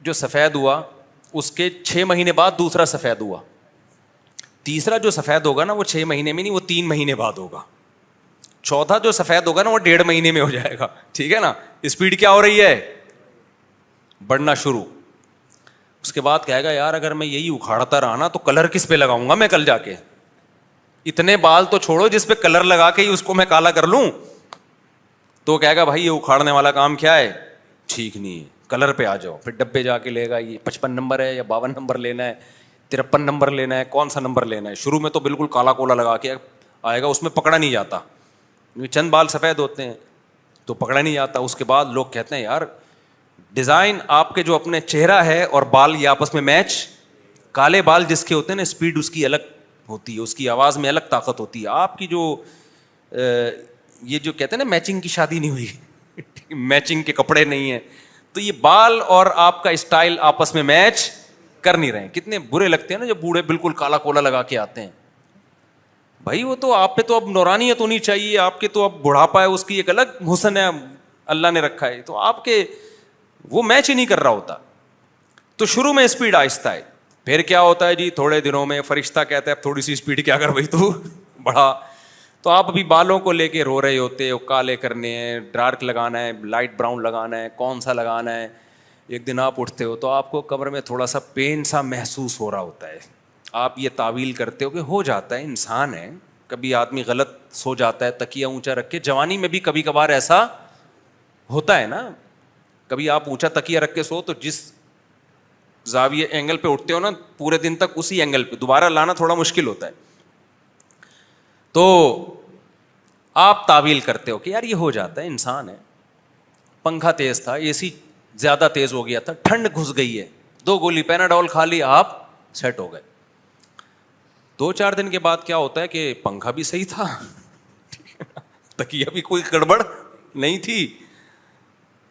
جو سفید ہوا اس کے 6 مہینے بعد دوسرا سفید ہوا, تیسرا جو سفید ہوگا نا وہ 6 مہینے میں نہیں, وہ 3 مہینے بعد ہوگا. چوتھا جو سفید ہوگا نا وہ 1.5 مہینے میں ہو جائے گا. ٹھیک ہے نا, اسپیڈ کیا ہو رہی ہے, بڑھنا شروع. اس کے بعد کہے گا یار اگر میں یہی اکھاڑتا رہا نا تو کلر کس پہ لگاؤں گا میں کل جا کے, اتنے بال تو چھوڑو جس پہ کلر لگا کے ہی اس کو میں کالا کر لوں. تو کہے گا بھائی یہ اکھاڑنے والا کام کیا ہے, ٹھیک نہیں ہے, کلر پہ آ جاؤ. پھر ڈبے جا کے لے گا, یہ 55 نمبر ہے یا 52 نمبر لینا ہے, 53 نمبر لینا ہے, کون سا نمبر لینا ہے. شروع میں تو بالکل کالا کولا لگا کے آئے گا, اس میں پکڑا نہیں جاتا, چند بال سفید ہوتے ہیں تو پکڑا نہیں جاتا. اس کے بعد لوگ کہتے ہیں یار ڈیزائن آپ کے جو اپنے چہرہ ہے اور بال یہ آپس میں میچ, کالے بال جس کے ہوتے ہیں نا اسپیڈ اس کی الگ ہوتی ہے, اس کی آواز میں الگ طاقت ہوتی ہے. آپ کی جو یہ جو کہتے ہیں نا میچنگ کی شادی نہیں ہوئی, میچنگ کے کپڑے نہیں ہیں, تو یہ بال اور آپ کا اسٹائل آپس میں میچ کر نہیں رہے. کتنے برے لگتے ہیں نا جب بوڑھے بالکل کالا کولا لگا کے آتے ہیں. بھائی وہ تو آپ پہ تو اب نورانیت ہونی چاہیے, آپ کے تو اب بڑھاپا ہے, اس کی ایک الگ حسن ہے اللہ نے رکھا ہے, تو آپ کے وہ میچ ہی نہیں کر رہا ہوتا. تو شروع میں اسپیڈ آہستہ ہے, پھر کیا ہوتا ہے جی تھوڑے دنوں میں فرشتہ کہتا ہے اب تھوڑی سی اسپیڈ کیا کر بھائی تو بڑھا. تو آپ ابھی بالوں کو لے کے رو رہے ہوتے ہو, کالے کرنے ہیں, ڈارک لگانا ہے, لائٹ براؤن لگانا ہے, کون سا لگانا ہے. ایک دن آپ اٹھتے ہو تو آپ کو قبر میں تھوڑا سا پین سا محسوس ہو رہا ہوتا ہے. آپ یہ تعویل کرتے ہو کہ ہو جاتا ہے, انسان ہے, کبھی آدمی غلط سو جاتا ہے تکیہ اونچا رکھ کے. جوانی میں بھی کبھی کبھار ایسا ہوتا ہے نا, کبھی آپ اونچا تکیہ رکھ کے سو تو جس زاویے اینگل پہ اٹھتے ہو نا پورے دن تک اسی اینگل پہ دوبارہ لانا تھوڑا مشکل ہوتا ہے. تو آپ تعویل کرتے ہو کہ یار یہ ہو جاتا ہے, انسان ہے. پنکھا تیز تھا, اے سی زیادہ تیز ہو گیا تھا, ٹھنڈ گھس گئی ہے, 2 گولی پیناڈول کھا لی, آپ سیٹ ہو گئے. 2-4 دن کے بعد کیا ہوتا ہے کہ پنکھا بھی صحیح تھا, تکیہ بھی کوئی گڑبڑ نہیں تھی,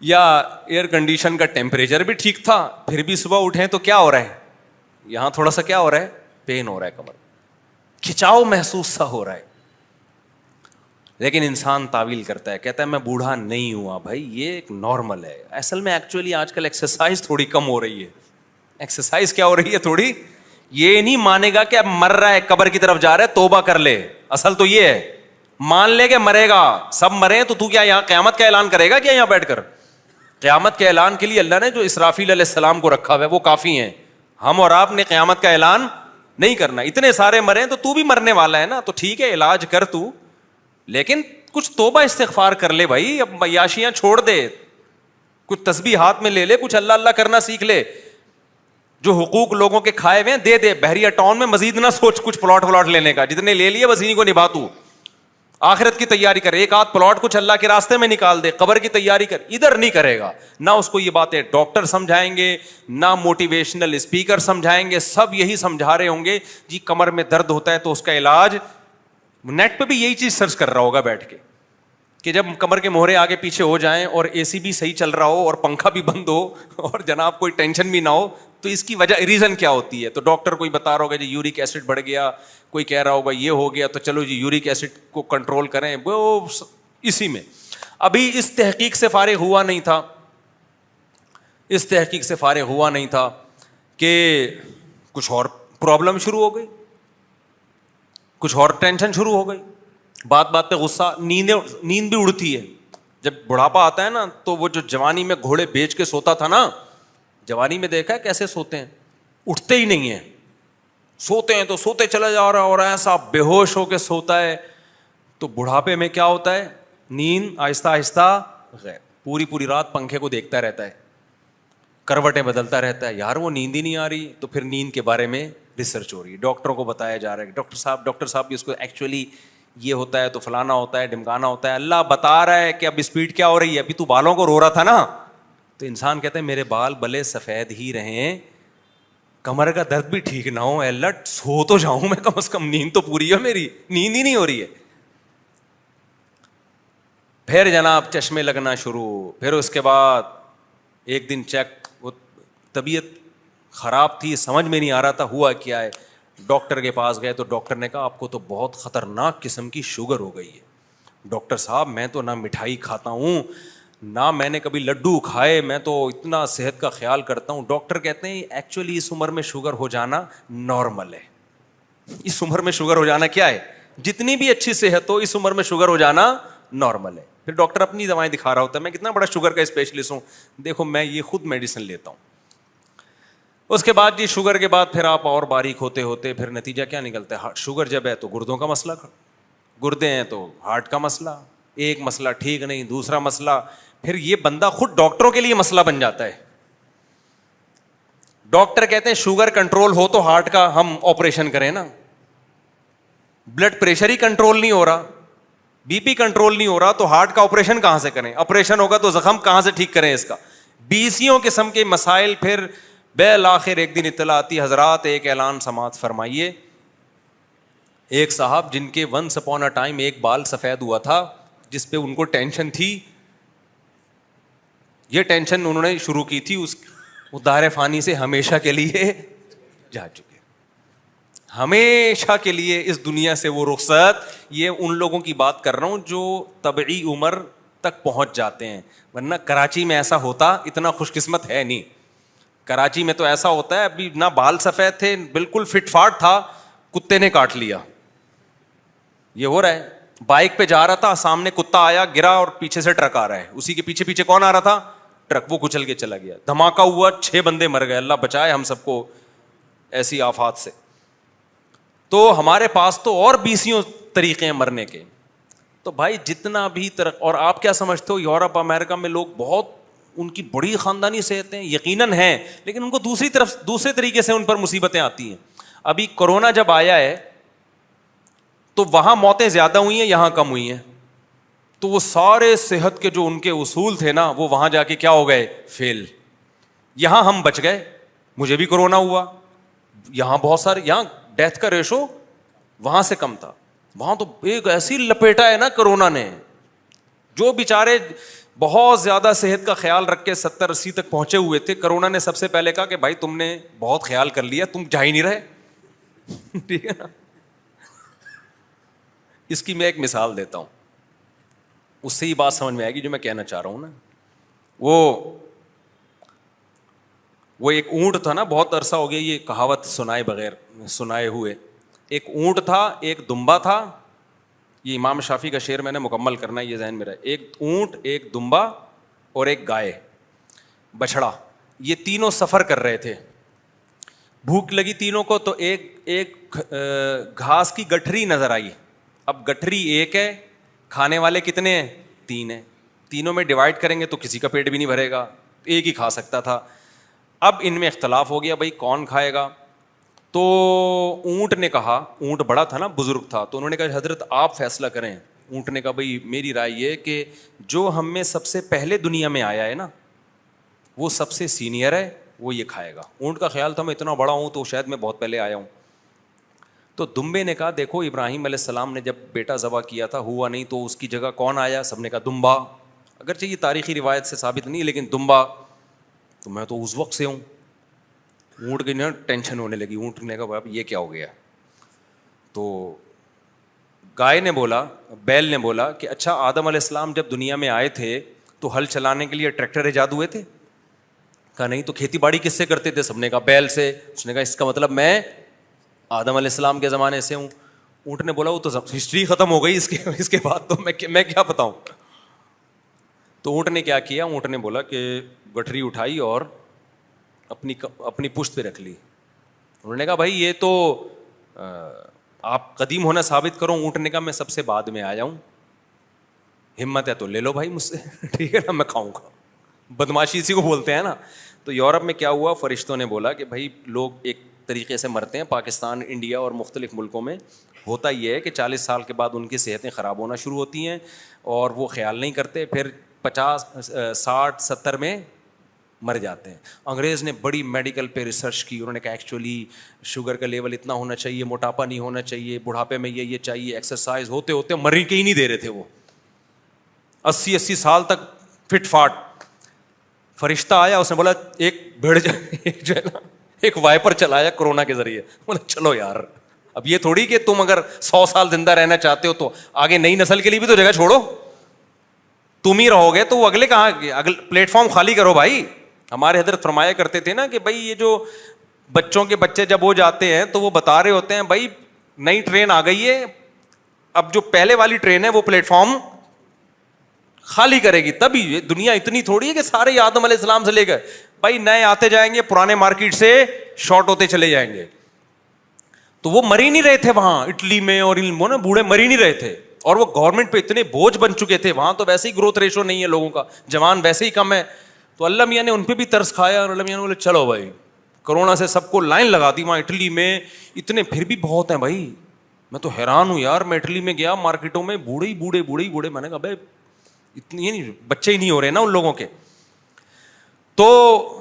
یا ایئر کنڈیشن کا ٹیمپریچر بھی ٹھیک تھا, پھر بھی صبح اٹھیں تو کیا ہو رہا ہے, یہاں تھوڑا سا کیا ہو رہا ہے, پین ہو رہا ہے, کمر کھچاؤ محسوس سا ہو رہا ہے. لیکن انسان تعویل کرتا ہے, کہتا ہے میں بوڑھا نہیں ہوا. بھائی یہ ایک نارمل ہے. اصل میں ایکچولی آج کل ایکسرسائز تھوڑی کم ہو رہی ہے. ایکسرسائز کیا ہو رہی ہے تھوڑی, یہ نہیں مانے گا کہ اب مر رہا ہے, قبر کی طرف جا رہا ہے, توبہ کر لے. اصل تو یہ ہے, مان لے کہ مرے گا, سب مرے تو کیا یہاں قیامت کا اعلان کرے گا کیا یہاں بیٹھ کر؟ قیامت کے اعلان کے لیے اللہ نے جو اسرافیل علیہ السلام کو رکھا ہوا ہے وہ کافی ہیں. ہم اور آپ نے قیامت کا اعلان نہیں کرنا. اتنے سارے مرے تو بھی مرنے والا ہے نا, تو ٹھیک ہے علاج کر تو, لیکن کچھ توبہ استغفار کر لے بھائی. اب عیاشیاں چھوڑ دے, کچھ تسبیح ہاتھ میں لے لے, کچھ اللہ اللہ کرنا سیکھ لے. جو حقوق لوگوں کے کھائے ہوئے ہیں دے. بحریہ ٹاؤن میں مزید نہ سوچ کچھ پلاٹ لینے کا, جتنے لے لیے بس انہیں کو نبھا. تو آخرت کی تیاری کر, ایک آدھ پلاٹ کچھ اللہ کے راستے میں نکال دے. قبر کی تیاری کر, ادھر نہیں کرے گا. نہ اس کو یہ باتیں ڈاکٹر سمجھائیں گے, نہ موٹیویشنل اسپیکر سمجھائیں گے. سب یہی سمجھا رہے ہوں گے جی کمر میں درد ہوتا ہے تو اس کا علاج. نیٹ پہ بھی یہی چیز سرچ کر رہا ہوگا بیٹھ کے کہ جب کمر کے مہرے آگے پیچھے ہو جائیں اور اے سی بھی صحیح چل رہا ہو اور پنکھا بھی بند ہو اور جناب کوئی ٹینشن بھی نہ ہو, تو اس کی وجہ ریزن کیا ہوتی ہے. تو ڈاکٹر کوئی بتا رہا ہوگا جی یورک ایسڈ بڑھ گیا, کوئی کہہ رہا ہوگا یہ ہو گیا, تو چلو جی یورک ایسڈ کو کنٹرول کریں. وہ اسی میں ابھی اس تحقیق سے فارغ ہوا نہیں تھا کہ کچھ اور پرابلم شروع ہو گئی, کچھ اور ٹینشن شروع ہو گئی, بات پہ غصہ, نیند بھی اڑتی ہے. جب بڑھاپا آتا ہے نا تو وہ جو جوانی میں گھوڑے بیچ کے سوتا تھا نا, جوانی میں دیکھا ہے کیسے سوتے ہیں, اٹھتے ہی نہیں ہیں, سوتے ہیں تو سوتے چلا جا رہا اور ایسا بے ہوش ہو کے سوتا ہے. تو بڑھاپے میں کیا ہوتا ہے, نیند آہستہ آہستہ غائب. پوری رات پنکھے کو دیکھتا رہتا ہے, کروٹیں بدلتا رہتا ہے, یار وہ نیند ہی نہیں آ رہی. تو پھر نیند کے بارے میں ریسرچ ہو رہی ہے, ڈاکٹروں کو بتایا جا رہا ہے کہ ڈاکٹر صاحب اس کو ایکچولی یہ ہوتا ہے تو فلانا ہوتا ہے, ڈمکانا ہوتا ہے. اللہ بتا رہا ہے کہ اب اسپیڈ کیا ہو رہی ہے. ابھی تو بالوں کو رو رہا تھا نا, تو انسان کہتا ہے میرے بال بلے سفید ہی رہیں, کمر کا درد بھی ٹھیک نہ ہو, اللہ سو تو جاؤں میں کم از کم, نیند تو پوری ہے میری, نیند ہی نہیں ہو رہی ہے. پھر جناب چشمے لگنا شروع. پھر اس کے بعد ایک دن چیک, وہ طبیعت خراب تھی, سمجھ میں نہیں آ رہا تھا ہوا کیا ہے. ڈاکٹر کے پاس گئے تو ڈاکٹر نے کہا آپ کو تو بہت خطرناک قسم کی شوگر ہو گئی ہے. ڈاکٹر صاحب میں تو نہ مٹھائی کھاتا ہوں, نہ میں نے کبھی لڈو کھائے, میں تو اتنا صحت کا خیال کرتا ہوں. ڈاکٹر کہتے ہیں ایکچولی اس عمر میں شوگر ہو جانا نارمل ہے. اس عمر میں شوگر ہو جانا کیا ہے, جتنی بھی اچھی صحت ہو اس عمر میں شوگر ہو جانا نارمل ہے. پھر ڈاکٹر اپنی دوائیں دکھا رہا ہوتا ہے, میں کتنا بڑا شوگر کا اسپیشلسٹ ہوں, دیکھو میں یہ خود میڈیسن لیتا ہوں. اس کے بعد جی شوگر کے بعد پھر آپ اور باریک ہوتے ہوتے پھر نتیجہ کیا نکلتا ہے, شوگر جب ہے تو گردوں کا مسئلہ, گردے ہیں تو ہارٹ کا مسئلہ, ایک مسئلہ ٹھیک نہیں دوسرا مسئلہ. پھر یہ بندہ خود ڈاکٹروں کے لیے مسئلہ بن جاتا ہے. ڈاکٹر کہتے ہیں شوگر کنٹرول ہو تو ہارٹ کا ہم آپریشن کریں نا, بلڈ پریشر ہی کنٹرول نہیں ہو رہا, بی پی کنٹرول نہیں ہو رہا, تو ہارٹ کا آپریشن کہاں سے کریں, آپریشن ہوگا تو زخم کہاں سے ٹھیک کریں اس کا. بیسیوں قسم کے مسائل. پھر بالآخر ایک دن اطلاع آتی, حضرات ایک اعلان سماعت فرمائیے. ایک صاحب جن کے ونس اپون اے ٹائم ایک بال سفید ہوا تھا, جس پہ ان کو ٹینشن تھی, یہ ٹینشن انہوں نے شروع کی تھی, وہ دار فانی سے ہمیشہ کے لیے جا چکے, ہمیشہ کے لیے اس دنیا سے وہ رخصت. یہ ان لوگوں کی بات کر رہا ہوں جو طبعی عمر تک پہنچ جاتے ہیں, ورنہ کراچی میں ایسا ہوتا اتنا خوش قسمت ہے نہیں. کراچی میں تو ایسا ہوتا ہے, ابھی نہ بال سفید تھے, بالکل فٹ فاٹ تھا, کتے نے کاٹ لیا. یہ ہو رہا ہے. بائک پہ جا رہا تھا, سامنے کتا آیا, گرا, اور پیچھے سے ٹرک آ رہا ہے, اسی کے پیچھے پیچھے کون آ رہا تھا, ٹرک, وہ کچل کے چلا گیا, دھماکہ ہوا, 6 بندے مر گئے. اللہ بچائے ہم سب کو ایسی آفات سے. تو ہمارے پاس تو اور بیسیوں طریقے ہیں مرنے کے. تو بھائی جتنا بھی اور آپ کیا سمجھتے ہو, یورپ امریکہ میں لوگ بہت, ان کی بڑی خاندانی صحت ہیں, یقیناً ہیں, لیکن ان کو دوسرے طریقے سے ان پر مصیبتیں آتی ہیں. ابھی کورونا جب آیا ہے تو وہاں موتیں زیادہ ہوئی ہیں, یہاں کم ہوئی ہیں. تو وہ سارے صحت کے جو ان کے اصول تھے نا, وہ وہاں جا کے کیا ہو گئے, فیل. یہاں ہم بچ گئے, مجھے بھی کورونا ہوا, یہاں بہت سارے, یہاں ڈیتھ کا ریشو وہاں سے کم تھا. وہاں تو ایک ایسی لپیٹا ہے نا کرونا نے, جو بیچارے بہت زیادہ صحت کا خیال رکھ کے 70-80 تک پہنچے ہوئے تھے, کرونا نے سب سے پہلے کہا کہ بھائی تم نے بہت خیال کر لیا, تم جا ہی نہیں رہے. ٹھیک ہے نا. اس کی میں ایک مثال دیتا ہوں. اس سے ہی بات سمجھ میں آئے گی جو میں کہنا چاہ رہا ہوں نا. وہ ایک اونٹ تھا نا, بہت عرصہ ہو گیا یہ کہاوت سنائے ہوئے. ایک اونٹ تھا, ایک دمبا تھا. یہ امام شافعی کا شعر میں نے مکمل کرنا ہے, یہ ذہن میں رہے. ایک اونٹ, ایک دمبا اور ایک گائے بچھڑا, یہ تینوں سفر کر رہے تھے. بھوک لگی تینوں کو, تو ایک گھاس کی گٹھری نظر آئی. اب گٹھری ایک ہے, کھانے والے کتنے ہیں؟ 3 ہیں. تینوں میں ڈیوائڈ کریں گے تو کسی کا پیٹ بھی نہیں بھرے گا, ایک ہی کھا سکتا تھا. اب ان میں اختلاف ہو گیا, بھائی کون کھائے گا. تو اونٹ نے کہا, اونٹ بڑا تھا نا, بزرگ تھا, تو انہوں نے کہا حضرت آپ فیصلہ کریں. اونٹ نے کہا بھائی میری رائے یہ کہ جو ہم میں سب سے پہلے دنیا میں آیا ہے نا, وہ سب سے سینئر ہے, وہ یہ کھائے گا. اونٹ کا خیال تھا میں اتنا بڑا ہوں تو شاید میں بہت پہلے آیا ہوں. تو دمبے نے کہا دیکھو ابراہیم علیہ السلام نے جب بیٹا ذبح کیا تھا ہوا نہیں, تو اس کی جگہ کون آیا؟ سب نے کہا دمبا. اگرچہ یہ تاریخی روایت سے ثابت نہیں, لیکن دمبا. تو میں تو اس وقت سے ہوں. اونٹ کی نا ٹینشن ہونے لگی. اونٹ نے کہا اب یہ کیا ہو گیا. تو گائے نے بولا, بیل نے بولا کہ اچھا آدم علیہ السلام جب دنیا میں آئے تھے تو ہل چلانے کے لیے ٹریکٹر ایجاد ہوئے تھے؟ کہا نہیں. تو کھیتی باڑی کس سے کرتے تھے؟ سب نے کہا بیل سے. اس نے کہا اس کا مطلب میں آدم علیہ السلام کے زمانے سے ہوں. اونٹ نے بولا وہ تو ہسٹری ختم ہو گئی, اس کے بعد تو میں کیا بتاؤں. تو اونٹ نے کیا کیا, اونٹ نے بولا کہ گٹھری اٹھائی اور اپنی پشت پہ رکھ لی. انہوں نے کہا بھائی یہ تو آپ قدیم ہونا ثابت کرو. اونٹ نے کہا میں سب سے بعد میں آیا ہوں, ہمت ہے تو لے لو بھائی مجھ سے, ٹھیک ہے نا, میں کھاؤں گا. بدماشی اسی کو بولتے ہیں نا. تو یورپ میں کیا ہوا, فرشتوں نے بولا کہ بھائی لوگ ایک طریقے سے مرتے ہیں. پاکستان, انڈیا اور مختلف ملکوں میں ہوتا یہ ہے کہ 40 سال کے بعد ان کی صحتیں خراب ہونا شروع ہوتی ہیں اور وہ خیال نہیں کرتے, پھر 50, 60, 70 میں مر جاتے ہیں. انگریز نے بڑی میڈیکل پہ ریسرچ کی. انہوں نے کہا ایکچولی شوگر کا لیول اتنا ہونا چاہیے, موٹاپا نہیں ہونا چاہیے, بڑھاپے میں یہ چاہیے, ایکسرسائز. ہوتے ہوتے مری کے ہی نہیں دے رہے تھے وہ. 80 سال تک فٹ فاٹ. فرشتہ آیا, اس نے بولا ایک بھیڑ جو ہے نا, ایک وائپر چلایا کورونا کے ذریعے. بولا چلو یار, اب یہ تھوڑی کہ تم اگر 100 سال زندہ رہنا چاہتے ہو تو آگے نئی نسل کے لیے بھی تو جگہ چھوڑو. تم ہی رہو گے تو وہ اگلے کہاں, پلیٹ فارم خالی کرو بھائی. ہمارے حضرت فرمایا کرتے تھے نا کہ بھائی یہ جو بچوں کے بچے جب وہ جاتے ہیں تو وہ بتا رہے ہوتے ہیں بھائی نئی ٹرین آ گئی ہے, اب جو پہلے والی ٹرین ہے وہ پلیٹ فارم خالی کرے گی. تبھی دنیا اتنی تھوڑی ہے کہ سارے آدم علیہ السلام سے لے گئے. بھائی نئے آتے جائیں گے, پرانے مارکیٹ سے شارٹ ہوتے چلے جائیں گے. تو وہ مر ہی نہیں رہے تھے وہاں اٹلی میں, اور وہ نا بوڑھے مر ہی نہیں رہے تھے, اور وہ گورنمنٹ پہ اتنے بوجھ بن چکے تھے. وہاں تو ویسے ہی گروتھ ریشو نہیں ہے لوگوں کا, جوان ویسے ہی کم ہے. تو اللہ میاں نے ان پہ بھی ترس کھایا, اور اللہ میاں نے بولے چلو بھائی کرونا سے سب کو لائن لگا دی. وہاں اٹلی میں اتنے پھر بھی بہت ہیں بھائی. میں تو حیران ہوں یار, میں اٹلی میں گیا مارکیٹوں میں بوڑھے ہی بوڑھے. میں نے کہا بھائی اتنی نہیں, بچے ہی نہیں ہو رہے نا ان لوگوں کے. تو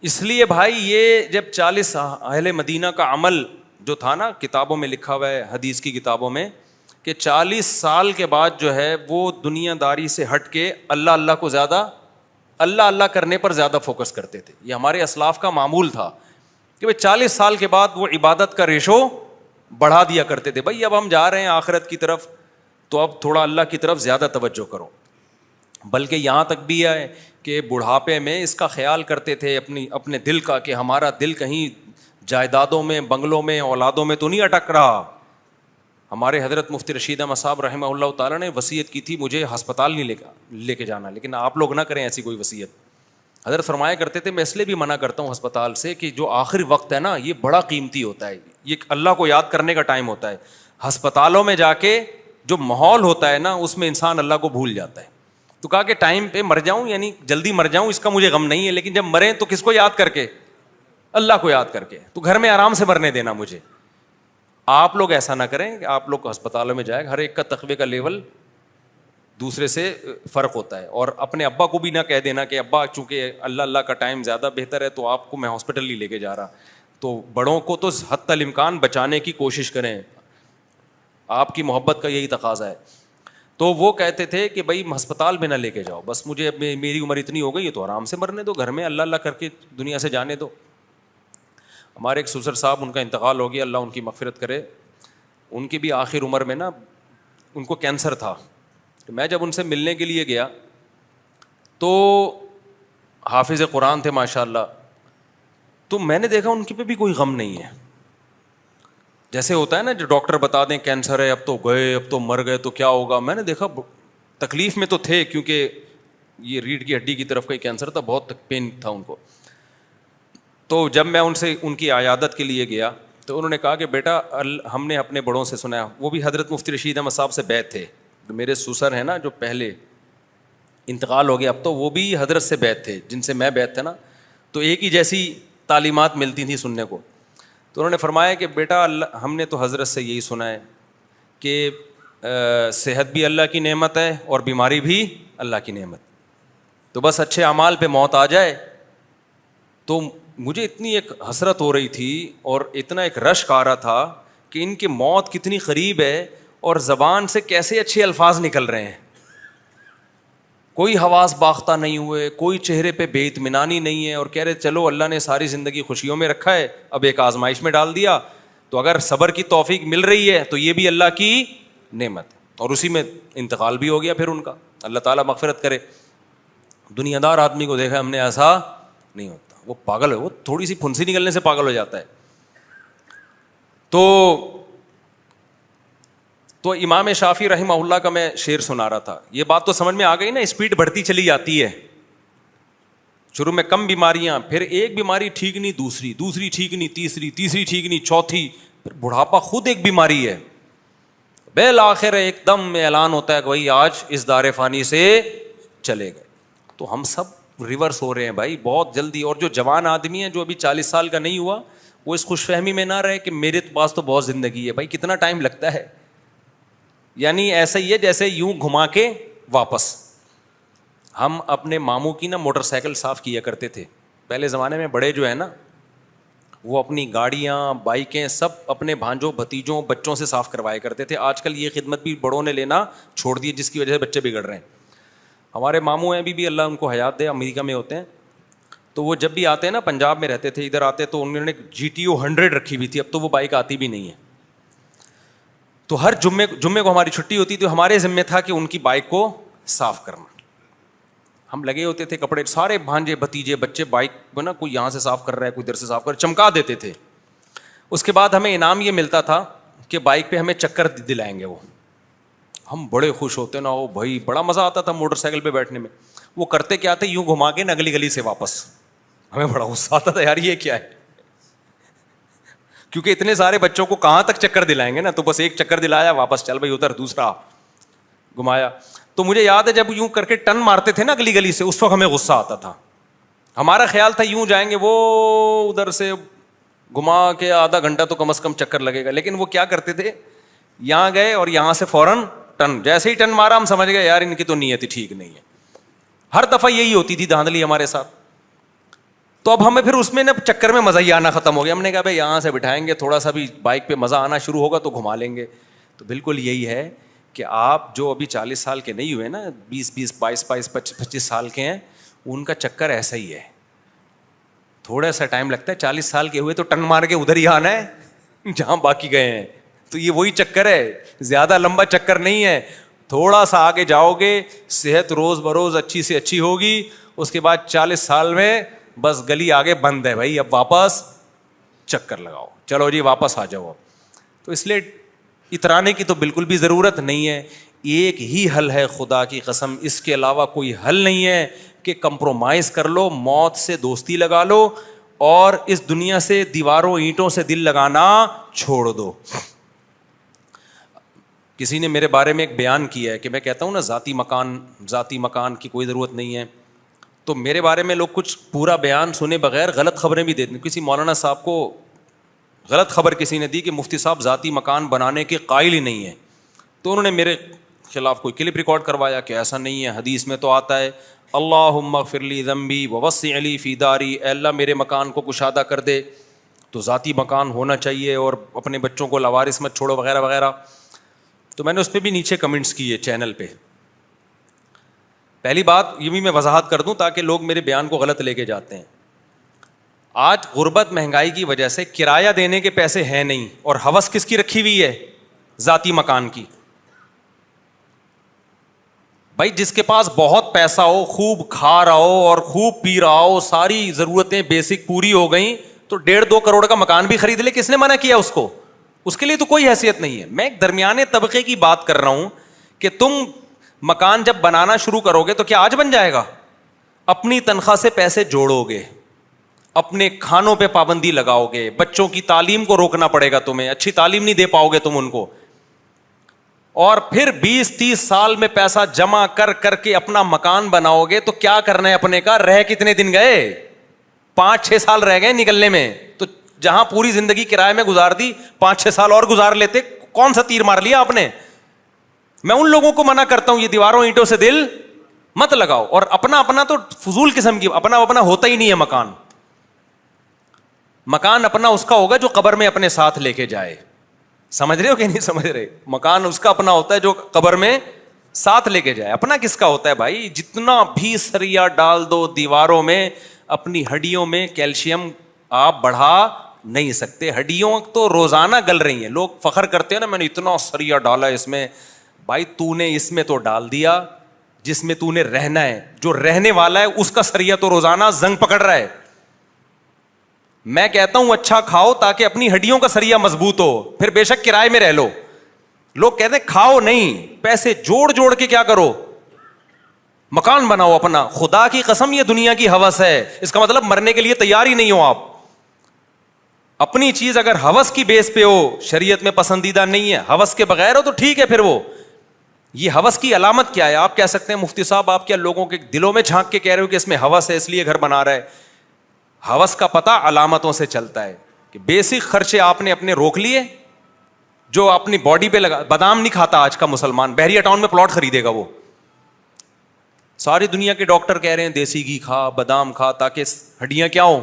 اس لیے بھائی یہ جب 40 اہل مدینہ کا عمل جو تھا نا, کتابوں میں لکھا ہوا ہے, حدیث کی کتابوں میں, کہ 40 سال کے بعد جو ہے وہ دنیا داری سے ہٹ کے اللہ کو زیادہ, اللہ کرنے پر زیادہ فوکس کرتے تھے. یہ ہمارے اسلاف کا معمول تھا کہ بھائی 40 سال کے بعد وہ عبادت کا ریشو بڑھا دیا کرتے تھے. بھائی اب ہم جا رہے ہیں آخرت کی طرف, تو اب تھوڑا اللہ کی طرف زیادہ توجہ کرو. بلکہ یہاں تک بھی ہے کہ بڑھاپے میں اس کا خیال کرتے تھے اپنے دل کا, کہ ہمارا دل کہیں جائیدادوں میں, بنگلوں میں, اولادوں میں تو نہیں اٹک رہا. ہمارے حضرت مفتی رشید احمد صاحب رحمہ اللہ تعالیٰ نے وصیت کی تھی مجھے ہسپتال نہیں لے کے جانا, لیکن آپ لوگ نہ کریں ایسی کوئی وصیت. حضرت فرمایا کرتے تھے میں اس لیے بھی منع کرتا ہوں ہسپتال سے کہ جو آخری وقت ہے نا یہ بڑا قیمتی ہوتا ہے, یہ اللہ کو یاد کرنے کا ٹائم ہوتا ہے. ہسپتالوں میں جا کے جو ماحول ہوتا ہے نا اس میں انسان اللہ کو بھول جاتا ہے. تو کہا کہ ٹائم پہ مر جاؤں, یعنی جلدی مر جاؤں, اس کا مجھے غم نہیں ہے, لیکن جب مریں تو کس کو یاد کر کے؟ اللہ کو یاد کر کے. تو گھر میں آرام سے مرنے دینا مجھے. آپ لوگ ایسا نہ کریں کہ آپ لوگ ہسپتالوں میں جائیں, ہر ایک کا تقوی کا لیول دوسرے سے فرق ہوتا ہے. اور اپنے ابا کو بھی نہ کہہ دینا کہ ابا چونکہ اللہ کا ٹائم زیادہ بہتر ہے تو آپ کو میں ہاسپٹل نہیں لے کے جا رہا. تو بڑوں کو تو حتی الامکان بچانے کی کوشش کریں, آپ کی محبت کا یہی تقاضا ہے. تو وہ کہتے تھے کہ بھائی ہسپتال میں نہ لے کے جاؤ, بس مجھے میری عمر اتنی ہو گئی ہے تو آرام سے مرنے دو, گھر میں اللہ کر کے دنیا سے جانے دو. ہمارے ایک سسر صاحب, ان کا انتقال ہو گیا, اللہ ان کی مغفرت کرے. ان کی بھی آخر عمر میں نا ان کو کینسر تھا, میں جب ان سے ملنے کے لیے گیا تو حافظ قرآن تھے ماشاء اللہ, تو میں نے دیکھا ان کے پہ بھی کوئی غم نہیں ہے. جیسے ہوتا ہے نا جو ڈاکٹر بتا دیں کینسر ہے, اب تو گئے, اب تو مر گئے تو کیا ہوگا, میں نے دیکھا تکلیف میں تو تھے کیونکہ یہ ریڑھ کی ہڈی کی طرف کا کینسر تھا, بہت پین تھا ان کو. تو جب میں ان سے ان کی عیادت کے لیے گیا تو انہوں نے کہا کہ بیٹا ہم نے اپنے بڑوں سے سنا ہے, وہ بھی حضرت مفتی رشید احمد صاحب سے بیعت تھے, میرے سسر ہیں نا جو پہلے انتقال ہو گیا, اب تو وہ بھی حضرت سے بیعت تھے جن سے میں بیعت تھا نا, تو ایک ہی جیسی تعلیمات ملتی تھیں سننے کو. تو انہوں نے فرمایا کہ بیٹا ہم نے تو حضرت سے یہی سنا ہے کہ صحت بھی اللہ کی نعمت ہے اور بیماری بھی اللہ کی نعمت, تو بس اچھے اعمال پہ موت آ جائے. تو مجھے اتنی ایک حسرت ہو رہی تھی اور اتنا ایک رشک آ رہا تھا کہ ان کی موت کتنی قریب ہے اور زبان سے کیسے اچھے الفاظ نکل رہے ہیں, کوئی حواس باختہ نہیں ہوئے, کوئی چہرے پہ بے اطمینانی نہیں ہے, اور کہہ رہے چلو اللہ نے ساری زندگی خوشیوں میں رکھا ہے, اب ایک آزمائش میں ڈال دیا, تو اگر صبر کی توفیق مل رہی ہے تو یہ بھی اللہ کی نعمت ہے. اور اسی میں انتقال بھی ہو گیا پھر ان کا, اللہ تعالیٰ مغفرت کرے. دنیا دار آدمی کو دیکھا ہم نے ایسا نہیں ہوتا, وہ پاگل ہے, وہ تھوڑی سی پھنسی نکلنے سے پاگل ہو جاتا ہے. تو امام شافعی رحمہ اللہ کا میں شعر سنا رہا تھا, یہ بات تو سمجھ میں آ گئی نا, اسپیڈ بڑھتی چلی جاتی ہے. شروع میں کم بیماریاں, پھر ایک بیماری ٹھیک نہیں دوسری, دوسری ٹھیک نہیں تیسری, تیسری ٹھیک نہیں چوتھی, پھر بڑھاپا خود ایک بیماری ہے. بالآخر ایک دم اعلان ہوتا ہے کہ بھائی آج اس دار فانی سے چلے گئے. تو ہم سب ریورس ہو رہے ہیں بھائی بہت جلدی. اور جو جوان آدمی ہے جو ابھی 40 سال کا نہیں ہوا, وہ اس خوش فہمی میں نہ رہے کہ میرے پاس تو بہت زندگی ہے. بھائی کتنا ٹائم لگتا ہے, یعنی ایسا ہی ہے جیسے یوں گھما کے واپس. ہم اپنے ماموں کی نا موٹر سائیکل صاف کیا کرتے تھے پہلے زمانے میں, بڑے جو ہے نا وہ اپنی گاڑیاں بائکیں سب اپنے بھانجوں بھتیجوں بچوں سے صاف کروایا کرتے تھے. آج کل یہ خدمت بھی بڑوں نے لینا چھوڑ دی, جس کی وجہ سے بچے بگڑ رہے ہیں. ہمارے ماموں ہیں بھی اللہ ان کو حیات دے, امریکہ میں ہوتے ہیں, تو وہ جب بھی آتے ہیں نا, پنجاب میں رہتے تھے, ادھر آتے تو انہوں نے GTO 100 رکھی ہوئی تھی, اب تو وہ بائک آتی بھی نہیں ہے. تو ہر جمعے کو ہماری چھٹی ہوتی تو ہمارے ذمہ تھا کہ ان کی بائک کو صاف کرنا. ہم لگے ہوتے تھے کپڑے, سارے بھانجے بھتیجے بچے بائک کو نا, کوئی یہاں سے صاف کر رہا ہے, کوئی ادھر سے صاف کر, چمکا دیتے تھے. اس کے بعد ہمیں انعام یہ ملتا تھا کہ بائک پہ ہمیں چکر دلائیں گے وہ. ہم بڑے خوش ہوتے نا, وہ بھائی بڑا مزہ آتا تھا موٹر سائیکل پہ بیٹھنے میں. وہ کرتے کیا تھے, یوں گھما کے نگلی گلی سے واپس. ہمیں بڑا غصہ آتا تھا یار یہ کیا ہے, کیونکہ اتنے سارے بچوں کو کہاں تک چکر دلائیں گے نا, تو بس ایک چکر دلایا واپس چل بھائی ادھر, دوسرا گھمایا. تو مجھے یاد ہے جب یوں کر کے ٹرن مارتے تھے نا گلی گلی سے, اس وقت ہمیں غصہ آتا تھا. ہمارا خیال تھا یوں جائیں گے, وہ ادھر سے گھما کے آدھا گھنٹہ تو کم از کم چکر لگے گا. لیکن وہ کیا کرتے تھے, یہاں گئے اور یہاں سے فوراً ٹرن, جیسے ہی ٹرن مارا ہم سمجھ گئے یار ان کی تو نیت ہی ٹھیک نہیں ہے. ہر دفعہ یہی ہوتی تھی دھاندلی ہمارے ساتھ. تو اب ہمیں پھر اس میں نا چکر میں مزہ ہی آنا ختم ہو گیا. ہم نے کہا بھائی یہاں سے بٹھائیں گے, تھوڑا سا بھی بائک پہ مزہ آنا شروع ہوگا تو گھما لیں گے. تو بالکل یہی ہے کہ آپ جو ابھی 40 سال کے نہیں ہوئے نا, 20 22 25 سال کے ہیں, ان کا چکر ایسا ہی ہے, تھوڑا سا ٹائم لگتا ہے. 40 سال کے ہوئے تو ٹن مار کے ادھر ہی آنا ہے جہاں باقی گئے ہیں. تو یہ وہی چکر ہے, زیادہ لمبا چکر نہیں ہے. تھوڑا سا آگے جاؤ گے, صحت روز بروز اچھی سے اچھی ہوگی, اس کے بعد 40 سال میں بس گلی آگے بند ہے بھائی, اب واپس چکر لگاؤ, چلو جی واپس آ جاؤ. تو اس لیے اترانے کی تو بالکل بھی ضرورت نہیں ہے. ایک ہی حل ہے خدا کی قسم, اس کے علاوہ کوئی حل نہیں ہے کہ کمپرومائز کر لو, موت سے دوستی لگا لو, اور اس دنیا سے دیواروں اینٹوں سے دل لگانا چھوڑ دو. کسی نے میرے بارے میں ایک بیان کیا ہے کہ میں کہتا ہوں نا ذاتی مکان کی کوئی ضرورت نہیں ہے. تو میرے بارے میں لوگ کچھ پورا بیان سنے بغیر غلط خبریں بھی دیتے ہیں. کسی مولانا صاحب کو غلط خبر کسی نے دی کہ مفتی صاحب ذاتی مکان بنانے کے قائل ہی نہیں ہیں, تو انہوں نے میرے خلاف کوئی کلپ ریکارڈ کروایا کہ ایسا نہیں ہے, حدیث میں تو آتا ہے اللہم اغفر لی ذنبی ووسع لی فی داری, اے اللہ میرے مکان کو کشادہ کر دے, تو ذاتی مکان ہونا چاہیے اور اپنے بچوں کو لاوارث مت چھوڑو وغیرہ وغیرہ. تو میں نے اس پہ بھی نیچے کمنٹس کیے چینل پہ. پہلی بات یہ بھی میں وضاحت کر دوں تاکہ لوگ میرے بیان کو غلط لے کے جاتے ہیں. آج غربت مہنگائی کی وجہ سے کرایہ دینے کے پیسے ہیں نہیں, اور ہوس کس کی رکھی ہوئی ہے, ذاتی مکان کی. بھائی جس کے پاس بہت پیسہ ہو, خوب کھا رہا ہو اور خوب پی رہا ہو, ساری ضرورتیں بیسک پوری ہو گئیں, تو 1.5-2 کروڑ کا مکان بھی خرید لے. کس نے منع کیا اس کو؟ اس کے لیے تو کوئی حیثیت نہیں ہے. میں ایک درمیانے طبقے کی بات کر رہا ہوں کہ تم مکان جب بنانا شروع کرو گے تو کیا آج بن جائے گا؟ اپنی تنخواہ سے پیسے جوڑو گے, اپنے کھانوں پہ پابندی لگاؤ گے, بچوں کی تعلیم کو روکنا پڑے گا تمہیں, اچھی تعلیم نہیں دے پاؤ گے تم ان کو, اور پھر 20-30 سال میں پیسہ جمع کر کر کے اپنا مکان بناؤ گے. تو کیا کرنا ہے اپنے کا؟ رہ کتنے دن گئے؟ 5-6 سال رہ گئے نکلنے میں. تو جہاں پوری زندگی کرائے میں گزار دی, 5-6 سال اور گزار لیتے. کون سا تیر مار لیا آپ نے؟ میں ان لوگوں کو منع کرتا ہوں, یہ دیواروں اینٹوں سے دل مت لگاؤ. اور اپنا تو فضول قسم کی اپنا ہوتا ہی نہیں ہے مکان. مکان اپنا اس کا ہوگا جو قبر میں اپنے ساتھ لے کے جائے. سمجھ رہے ہو کہ نہیں سمجھ رہے؟ مکان اس کا اپنا ہوتا ہے جو قبر میں ساتھ لے کے جائے. اپنا کس کا ہوتا ہے بھائی؟ جتنا بھی سریا ڈال دو دیواروں میں, اپنی ہڈیوں میں کیلشیم آپ بڑھا نہیں سکتے. ہڈیوں تو روزانہ گل رہی ہیں. لوگ فخر کرتے ہیں نا, میں نے اتنا سریا ڈالا اس میں. بھائی تو نے اس میں تو ڈال دیا جس میں تو نے رہنا ہے. جو رہنے والا ہے اس کا سریا تو روزانہ زنگ پکڑ رہا ہے. میں کہتا ہوں اچھا کھاؤ تاکہ اپنی ہڈیوں کا سریا مضبوط ہو, پھر بے شک کرائے میں رہ لو. لوگ کہتے ہیں کھاؤ نہیں, پیسے جوڑ جوڑ کے کیا کرو, مکان بناؤ اپنا. خدا کی قسم یہ دنیا کی ہوس ہے, اس کا مطلب مرنے کے لیے تیار ہی نہیں ہو آپ. اپنی چیز اگر ہوس کی بیس پہ ہو, شریعت میں پسندیدہ نہیں ہے, ہوس کے بغیر ہو تو ٹھیک ہے. پھر وہ یہ ہوس کی علامت کیا ہے؟ آپ کہہ سکتے ہیں مفتی صاحب آپ کیا لوگوں کے دلوں میں جھانک کے کہہ رہے ہو کہ اس میں ہوس ہے اس لیے گھر بنا رہا ہے؟ ہوس کا پتہ علامتوں سے چلتا ہے کہ بیسک خرچے آپ نے اپنے روک لیے جو اپنی باڈی پہ لگا. بادام نہیں کھاتا آج کا مسلمان, بحریہ ٹاؤن میں پلاٹ خریدے گا وہ. ساری دنیا کے ڈاکٹر کہہ رہے ہیں دیسی گھی کھا, بادام کھا, تاکہ ہڈیاں کیا ہوں,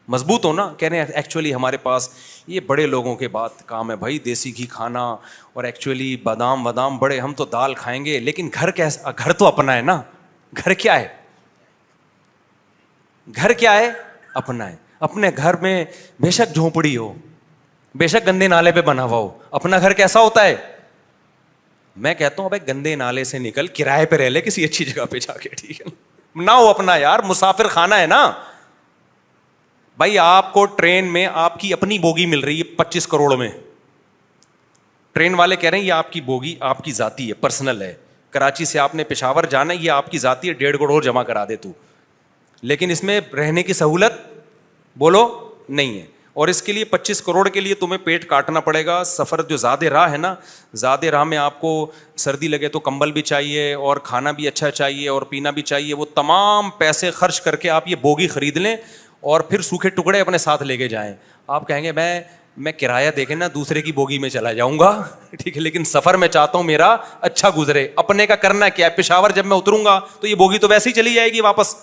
مضبوط ہو نا. کہہ رہے ہیں ایکچولی ہمارے پاس یہ بڑے لوگوں کے بات کام ہے بھائی دیسی گھی کھانا, اور ایکچولی بادام بڑے, ہم تو دال کھائیں گے. لیکن گھر کیسا؟ گھر تو اپنا ہے نا. گھر کیا ہے؟ گھر کیا ہے؟ اپنا ہے. اپنے گھر میں بے شک جھونپڑی ہو, بے شک گندے نالے پہ بنا ہوا ہو, اپنا گھر کیسا ہوتا ہے؟ میں کہتا ہوں بھائی گندے نالے سے نکل کرائے پہ رہ لے کسی اچھی جگہ پہ جا کے, ٹھیک ہے نہ ہو اپنا یار. مسافر خانہ ہے نا بھائی. آپ کو ٹرین میں آپ کی اپنی بوگی مل رہی ہے 25 کروڑ میں. ٹرین والے کہہ رہے ہیں یہ آپ کی بوگی آپ کی ذاتی ہے, پرسنل ہے. کراچی سے آپ نے پشاور جانا ہے, یہ آپ کی ذاتی ہے, 1.5 کروڑ جمع کرا دے تو. لیکن اس میں رہنے کی سہولت بولو نہیں ہے. اور اس کے لیے 25 کروڑ کے لیے تمہیں پیٹ کاٹنا پڑے گا. سفر جو زیادہ راہ ہے نا, زیادہ راہ میں آپ کو سردی لگے تو کمبل بھی چاہیے, اور کھانا بھی اچھا چاہیے, اور پینا بھی چاہیے. وہ تمام پیسے خرچ کر کے آپ یہ بوگی خرید لیں اور پھر سوکھے ٹکڑے اپنے ساتھ لے کے جائیں. آپ کہیں گے میں کرایہ دے کے نا دوسرے کی بوگی میں چلا جاؤں گا, ٹھیک ہے, لیکن سفر میں چاہتا ہوں میرا اچھا گزرے. اپنے کا کرنا کیا ہے؟ پشاور جب میں اتروں گا تو یہ بوگی تو ویسے ہی چلی جائے گی واپس.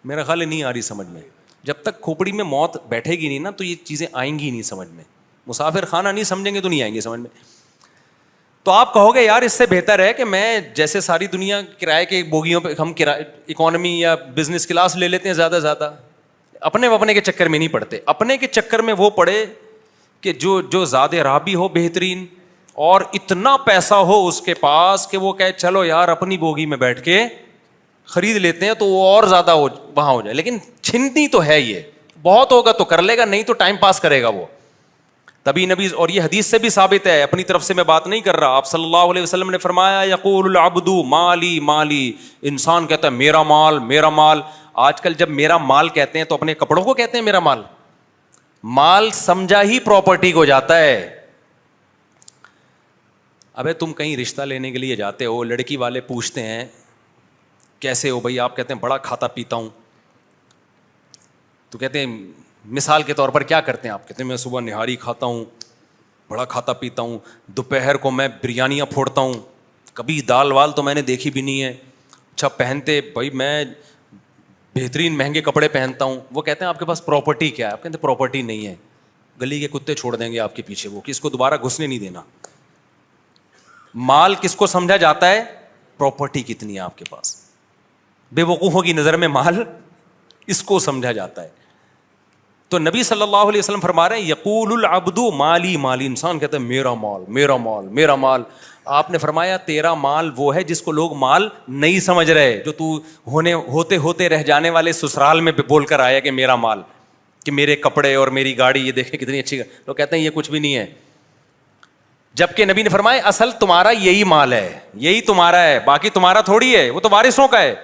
میرا خیال نہیں آ رہی سمجھ میں. جب تک کھوپڑی میں موت بیٹھے گی نہیں نا تو یہ چیزیں آئیں گی نہیں سمجھ میں. مسافر خانہ نہیں سمجھیں گے تو نہیں آئیں گے سمجھ میں. تو آپ کہو گے یار اس سے بہتر ہے کہ میں جیسے ساری دنیا کرائے کے بوگیوں پہ ہم اکانومی یا بزنس کلاس لے لیتے ہیں زیادہ. اپنے کے چکر میں نہیں پڑتے. اپنے کے چکر میں وہ پڑے کہ جو زیادہ راہ بھی ہو بہترین, اور اتنا پیسہ ہو اس کے پاس کہ وہ کہے چلو یار اپنی بوگی میں بیٹھ کے خرید لیتے ہیں تو وہ اور زیادہ وہاں ہو جائے. لیکن چھنتی تو ہے, یہ بہت ہوگا تو کر لے گا, نہیں تو ٹائم پاس کرے گا وہ. تبھی نبی, اور یہ حدیث سے بھی ثابت ہے, اپنی طرف سے میں بات نہیں کر رہا, آپ صلی اللہ علیہ وسلم نے فرمایا یقول العبد مالی مالی, انسان کہتا ہے میرا مال میرا مال. آج کل جب میرا مال کہتے ہیں تو اپنے کپڑوں کو کہتے ہیں میرا مال. مال سمجھا ہی پراپرٹی کو جاتا ہے. ابے تم کہیں رشتہ لینے کے لیے جاتے ہو, لڑکی والے پوچھتے ہیں کیسے ہو بھائی, آپ کہتے ہیں بڑا کھاتا پیتا ہوں. تو کہتے ہیں مثال کے طور پر کیا کرتے ہیں آپ؟ کہتے ہیں میں صبح نہاری کھاتا ہوں, بڑا کھاتا پیتا ہوں, دوپہر کو میں بریانیاں پھوڑتا ہوں, کبھی دال وال تو میں نے دیکھی بھی نہیں ہے. اچھا پہنتے بھائی میں بہترین مہنگے کپڑے پہنتا ہوں. وہ کہتے ہیں آپ کے پاس پراپرٹی کیا ہے؟ آپ کہتے ہیں پراپرٹی نہیں ہے, گلی کے کتے چھوڑ دیں گے آپ کے پیچھے, وہ کس کو دوبارہ گھسنے نہیں دینا. مال کس کو سمجھا جاتا ہے؟ پراپرٹی کتنی ہے آپ کے پاس. بے وقوفوں کی نظر میں مال اس کو سمجھا جاتا ہے. تو نبی صلی اللہ علیہ وسلم فرما رہے ہیں یقول العبد مالی مالی, انسان کہتا ہے میرا مال میرا مال میرا مال. آپ نے فرمایا تیرا مال وہ ہے جس کو لوگ مال نہیں سمجھ رہے, جو تو ہوتے ہوتے رہ جانے والے سسرال میں بول کر آیا کہ میرا مال, کہ میرے کپڑے اور میری گاڑی یہ دیکھیں کتنی اچھی, لوگ کہتے ہیں یہ کچھ بھی نہیں ہے. جبکہ نبی نے فرمایا اصل تمہارا یہی مال ہے, یہی تمہارا ہے, باقی تمہارا تھوڑی ہے, وہ تو وارثوں کا ہے.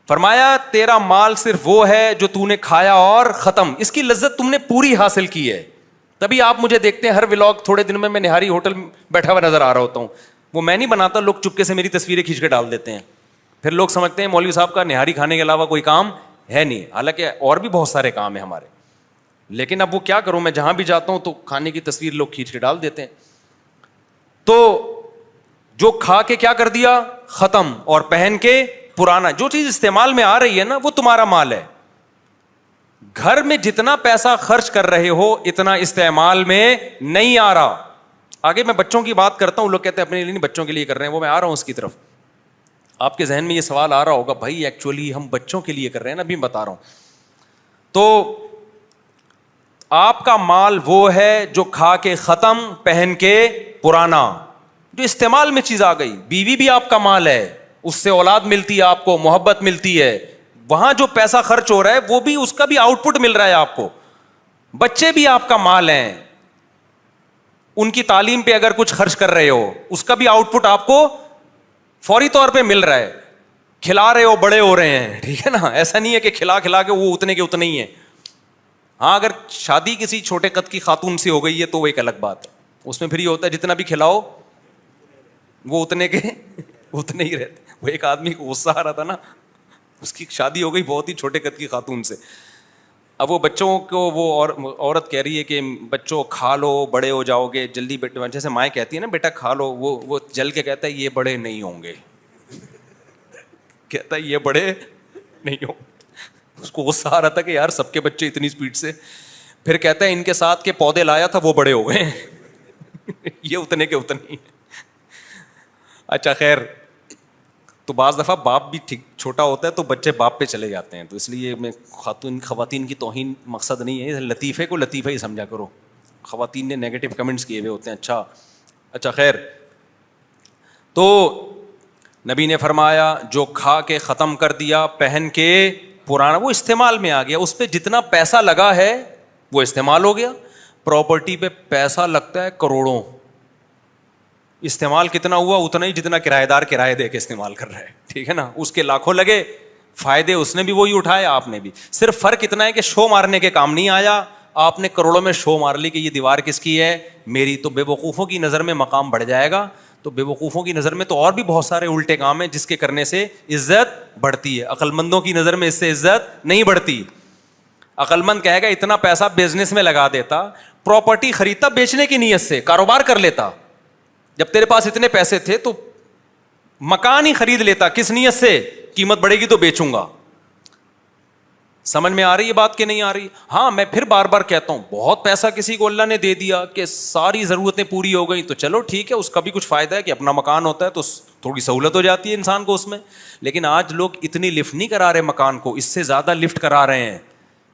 فرمایا تیرا مال صرف وہ ہے جو تو نے کھایا اور ختم, اس کی لذت تم نے پوری حاصل کی ہے. تبھی آپ مجھے دیکھتے ہیں ہر ولاگ تھوڑے دن میں نہاری ہوٹل میں بیٹھا ہوا نظر آ رہا ہوتا ہوں. وہ میں نہیں بناتا, لوگ چپکے سے میری تصویریں کھینچ کے ڈال دیتے ہیں. پھر لوگ سمجھتے ہیں مولوی صاحب کا نہاری کھانے کے علاوہ کوئی کام ہے نہیں, حالانکہ اور بھی بہت سارے کام ہیں ہمارے. لیکن اب وہ کیا کروں, میں جہاں بھی جاتا ہوں تو کھانے کی تصویر لوگ کھینچ کے ڈال دیتے ہیں. تو جو کھا کے کیا کر دیا ختم, اور پہن کے پرانا. جو چیز استعمال میں آ رہی ہے نا وہ تمہارا مال ہے. گھر میں جتنا پیسہ خرچ کر رہے ہو اتنا استعمال میں نہیں آ رہا. آگے میں بچوں کی بات کرتا ہوں, لوگ کہتے ہیں اپنے لیے نہیں بچوں کے لیے کر رہے ہیں, وہ میں آ رہا ہوں اس کی طرف. آپ کے ذہن میں یہ سوال آ رہا ہوگا بھائی ایکچولی ہم بچوں کے لیے کر رہے ہیں نا, ابھی بتا رہا ہوں. تو آپ کا مال وہ ہے جو کھا کے ختم, پہن کے پرانا, جو استعمال میں چیز آ گئی. بیوی بھی آپ کا مال ہے, اس سے اولاد ملتی ہے آپ کو, محبت ملتی ہے. وہاں جو پیسہ خرچ ہو رہا ہے وہ بھی اس کا بھی آؤٹ پٹ مل رہا ہے آپ کو. بچے بھی آپ کا مال ہیں, ان کی تعلیم پہ اگر کچھ خرچ کر رہے ہو اس کا بھی آؤٹ پٹ آپ کو فوری طور پہ مل رہا ہے. کھلا رہے ہو بڑے ہو رہے ہیں, ٹھیک ہے نا, ایسا نہیں ہے کہ کھلا کھلا کے وہ اتنے کے اتنے ہی ہیں. ہاں اگر شادی کسی چھوٹے قد کی خاتون سے ہو گئی ہے تو وہ ایک الگ بات ہے, اس میں پھر یہ ہوتا ہے جتنا بھی کھلاؤ وہ اتنے کے اتنے ہی رہتے. وہ ایک آدمی کو غصہ آ رہا تھا نا, اس کی شادی ہو گئی بہت ہی چھوٹے قد کی خاتون سے. اب وہ بچوں کو وہ عورت کہہ رہی ہے کہ بچوں کھا لو بڑے ہو جاؤ گے جلدی, بیٹے جیسے مائیں کہتی ہے نا بیٹا کھا لو, وہ جل کے کہتا ہے یہ بڑے نہیں ہوں گے, کہتا ہے یہ بڑے نہیں ہوں. اس کو غصہ آ رہا تھا کہ یار سب کے بچے اتنی اسپیڈ سے, پھر کہتا ہے ان کے ساتھ کے پودے لایا تھا وہ بڑے ہو گئے یہ اتنے کے اتنے ہی. اچھا خیر, تو بعض دفعہ باپ بھی ٹھیک چھوٹا ہوتا ہے تو بچے باپ پہ چلے جاتے ہیں, تو اس لیے میں خواتین کی توہین مقصد نہیں ہے, لطیفے کو لطیفہ ہی سمجھا کرو. خواتین نے نیگیٹو کمنٹس کیے ہوئے ہوتے ہیں. اچھا خیر, تو نبی نے فرمایا جو کھا کے ختم کر دیا, پہن کے پرانا, وہ استعمال میں آ گیا. اس پہ جتنا پیسہ لگا ہے وہ استعمال ہو گیا. پراپرٹی پہ پیسہ لگتا ہے کروڑوں, استعمال کتنا ہوا اتنا ہی جتنا کرایہ دار کرایہ دے کے استعمال کر رہا ہے, ٹھیک ہے نا. اس کے لاکھوں لگے, فائدے اس نے بھی وہی اٹھائے, آپ نے بھی. صرف فرق اتنا ہے کہ شو مارنے کے کام نہیں آیا, آپ نے کروڑوں میں شو مار لی کہ یہ دیوار کس کی ہے, میری. تو بے وقوفوں کی نظر میں مقام بڑھ جائے گا. تو بے وقوفوں کی نظر میں تو اور بھی بہت سارے الٹے کام ہیں جس کے کرنے سے عزت بڑھتی ہے. عقل مندوں کی نظر میں اس سے عزت نہیں بڑھتی. عقل مند کہے گا اتنا پیسہ بزنس میں لگا دیتا, پراپرٹی خریدتا بیچنے کی نیت سے, کاروبار کر لیتا. جب تیرے پاس اتنے پیسے تھے تو مکان ہی خرید لیتا, کس نیت سے, قیمت بڑھے گی تو بیچوں گا. سمجھ میں آ رہی ہے بات کہ نہیں آ رہی؟ ہاں میں پھر بار بار کہتا ہوں, بہت پیسہ کسی کو اللہ نے دے دیا کہ ساری ضرورتیں پوری ہو گئی تو چلو ٹھیک ہے, اس کا بھی کچھ فائدہ ہے کہ اپنا مکان ہوتا ہے تو تھوڑی سہولت ہو جاتی ہے انسان کو اس میں. لیکن آج لوگ اتنی لفٹ نہیں کرا رہے مکان کو, اس سے زیادہ لفٹ کرا رہے ہیں.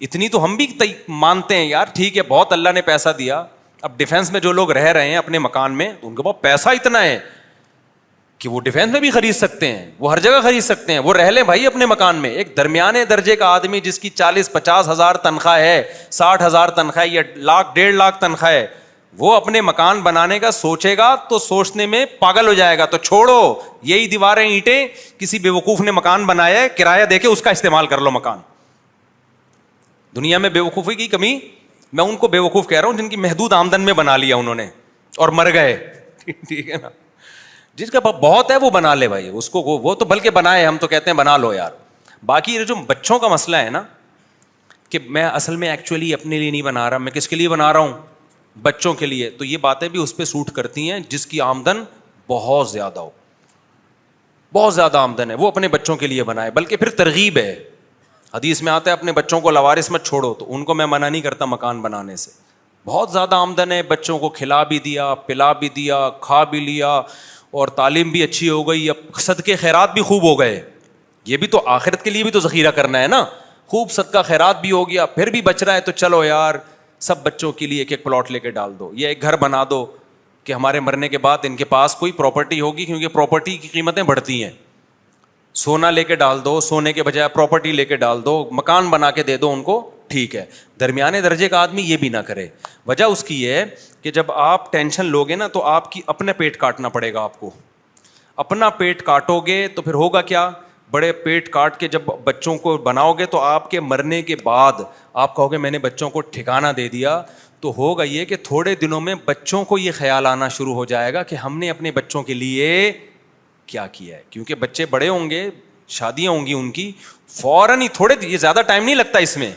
اتنی تو ہم بھی مانتے ہیں یار, ٹھیک ہے بہت اللہ نے پیسہ دیا. اب ڈیفینس میں جو لوگ رہ رہے ہیں اپنے مکان میں, تو ان کے پاس پیسہ اتنا ہے کہ وہ ڈیفینس میں بھی خرید سکتے ہیں, وہ ہر جگہ خرید سکتے ہیں, وہ رہ لیں بھائی اپنے مکان میں. ایک درمیانے درجے کا آدمی جس کی 40-50 ہزار تنخواہ ہے, 60 ہزار تنخواہ یا 1,00,000-1.5 تنخواہ ہے, وہ اپنے مکان بنانے کا سوچے گا تو سوچنے میں پاگل ہو جائے گا. تو چھوڑو یہی دیواریں اینٹیں کسی بے وقوف نے مکان بنایا ہے, کرایہ دے کے اس کا استعمال کر لو مکان. دنیا میں بے وقوفی کی کمی, میں ان کو بے وقوف کہہ رہا ہوں جن کی محدود آمدن میں بنا لیا انہوں نے اور مر گئے, ٹھیک ہے نا. جس کا بہت ہے وہ بنا لے بھائی, اس کو وہ تو بلکہ بنائے, ہم تو کہتے ہیں بنا لو یار. باقی جو بچوں کا مسئلہ ہے نا, کہ میں اصل میں ایکچولی اپنے لیے نہیں بنا رہا, میں کس کے لیے بنا رہا ہوں, بچوں کے لیے. تو یہ باتیں بھی اس پہ سوٹ کرتی ہیں جس کی آمدن بہت زیادہ ہو, بہت زیادہ آمدن ہے, وہ اپنے بچوں کے لیے بنائے. بلکہ پھر ترغیب ہے, حدیث میں آتا ہے اپنے بچوں کو لوارث مت چھوڑو, تو ان کو میں منع نہیں کرتا مکان بنانے سے. بہت زیادہ آمدن ہے, بچوں کو کھلا بھی دیا, پلا بھی دیا, کھا بھی لیا, اور تعلیم بھی اچھی ہو گئی, اب صدقے خیرات بھی خوب ہو گئے. یہ بھی تو آخرت کے لیے بھی تو ذخیرہ کرنا ہے نا. خوب صدقہ خیرات بھی ہو گیا, پھر بھی بچ رہا ہے تو چلو یار سب بچوں کے لیے ایک ایک پلاٹ لے کے ڈال دو, یا ایک گھر بنا دو کہ ہمارے مرنے کے بعد ان کے پاس کوئی پراپرٹی ہوگی, کیونکہ پراپرٹی کی قیمتیں بڑھتی ہیں. سونا لے کے ڈال دو, سونے کے بجائے پراپرٹی لے کے ڈال دو, مکان بنا کے دے دو ان کو, ٹھیک ہے. درمیانے درجے کا آدمی یہ بھی نہ کرے. وجہ اس کی یہ ہے کہ جب آپ ٹینشن لوگے نا تو آپ کی اپنے پیٹ کاٹنا پڑے گا. آپ کو اپنا پیٹ کاٹو گے تو پھر ہوگا کیا, بڑے پیٹ کاٹ کے جب بچوں کو بناؤ گے تو آپ کے مرنے کے بعد آپ کہو گے میں نے بچوں کو ٹھکانہ دے دیا, تو ہوگا یہ کہ تھوڑے دنوں میں بچوں کو یہ خیال آنا شروع ہو جائے گا کہ ہم نے اپنے بچوں کے لیے کیا کیا ہے. کیونکہ بچے بڑے ہوں گے, شادیاں ہوں گی ان کی, فوراً ہی تھوڑے, یہ زیادہ ٹائم نہیں لگتا اس میں,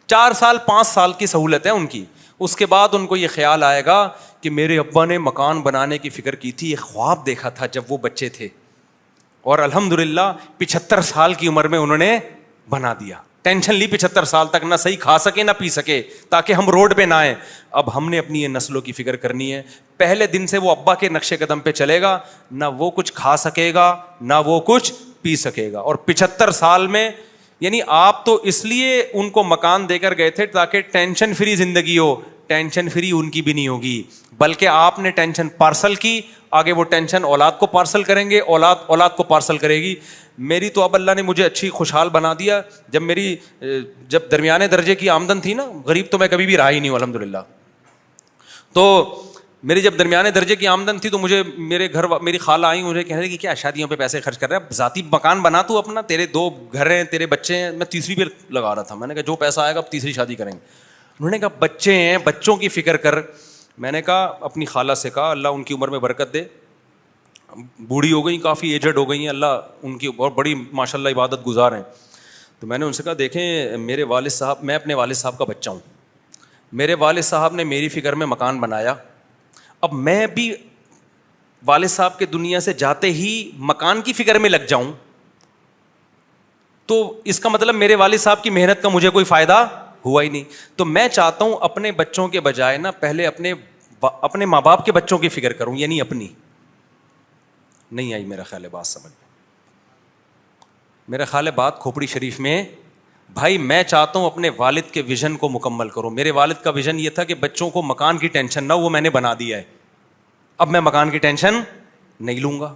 4 سال 5 سال کی سہولت ہے ان کی. اس کے بعد ان کو یہ خیال آئے گا کہ میرے ابا نے مکان بنانے کی فکر کی تھی, ایک خواب دیکھا تھا جب وہ بچے تھے, اور الحمدللہ 75 سال کی عمر میں انہوں نے بنا دیا. ٹینشن لی 75 سال تک, نہ صحیح کھا سکے نہ پی سکے تاکہ ہم روڈ پہ نہ آئیں. اب ہم نے اپنی یہ نسلوں کی فکر کرنی ہے. پہلے دن سے وہ ابا کے نقش قدم پہ چلے گا, نہ وہ کچھ کھا سکے گا نہ وہ کچھ پی سکے گا. اور 75 سال میں, یعنی آپ تو اس لیے ان کو مکان دے کر گئے تھے تاکہ ٹینشن فری زندگی ہو. ٹینشن فری ان کی بھی نہیں ہوگی, بلکہ آپ نے ٹینشن پارسل کی, آگے وہ ٹینشن اولاد کو پارسل کریں گے, اولاد کو پارسل کرے گی. میری تو اب اللہ نے مجھے اچھی خوشحال بنا دیا. جب درمیانے درجے کی آمدن تھی نا, غریب تو میں کبھی بھی رہا ہی نہیں ہوں الحمدللہ, تو میری جب درمیانے درجے کی آمدن تھی تو مجھے میرے گھر میری خالہ آئی, مجھے کہنے لگی کہ کیا شادیوں پہ پیسے خرچ کر رہے ہیں, ذاتی مکان بنا تو اپنا, تیرے 2 گھر ہیں, تیرے بچے ہیں. میں تیسری پہ لگا رہا تھا, میں نے کہا جو پیسہ آئے گا اب تیسری شادی کریں گے. انہوں نے کہا بچے ہیں, بچوں کی فکر کر. میں نے کہا اپنی خالہ سے کہا اللہ ان کی عمر میں برکت دے, بوڑھی ہو گئی, کافی ایجڈ ہو گئی ہیں, اللہ ان کی اور بڑی ماشاء اللہ عبادت گزار ہیں. تو میں نے ان سے کہا دیکھیں میرے والد صاحب, میں اپنے والد صاحب کا بچہ ہوں, میرے والد صاحب نے میری فکر میں مکان بنایا, اب میں بھی والد صاحب کے دنیا سے جاتے ہی مکان کی فکر میں لگ جاؤں تو اس کا مطلب میرے والد صاحب کی محنت کا مجھے کوئی فائدہ ہوا ہی نہیں. تو میں چاہتا ہوں اپنے بچوں کے بجائے نا پہلے اپنے ماں باپ کے بچوں کی فکر کروں, یعنی اپنی. نہیں آئی میرا خیال ہے بات سمجھ, میرا خیال ہے بات کھوپڑی شریف میں. بھائی میں چاہتا ہوں اپنے والد کے ویژن کو مکمل کروں. میرے والد کا ویژن یہ تھا کہ بچوں کو مکان کی ٹینشن نہ ہو, وہ میں نے بنا دیا ہے, اب میں مکان کی ٹینشن نہیں لوں گا.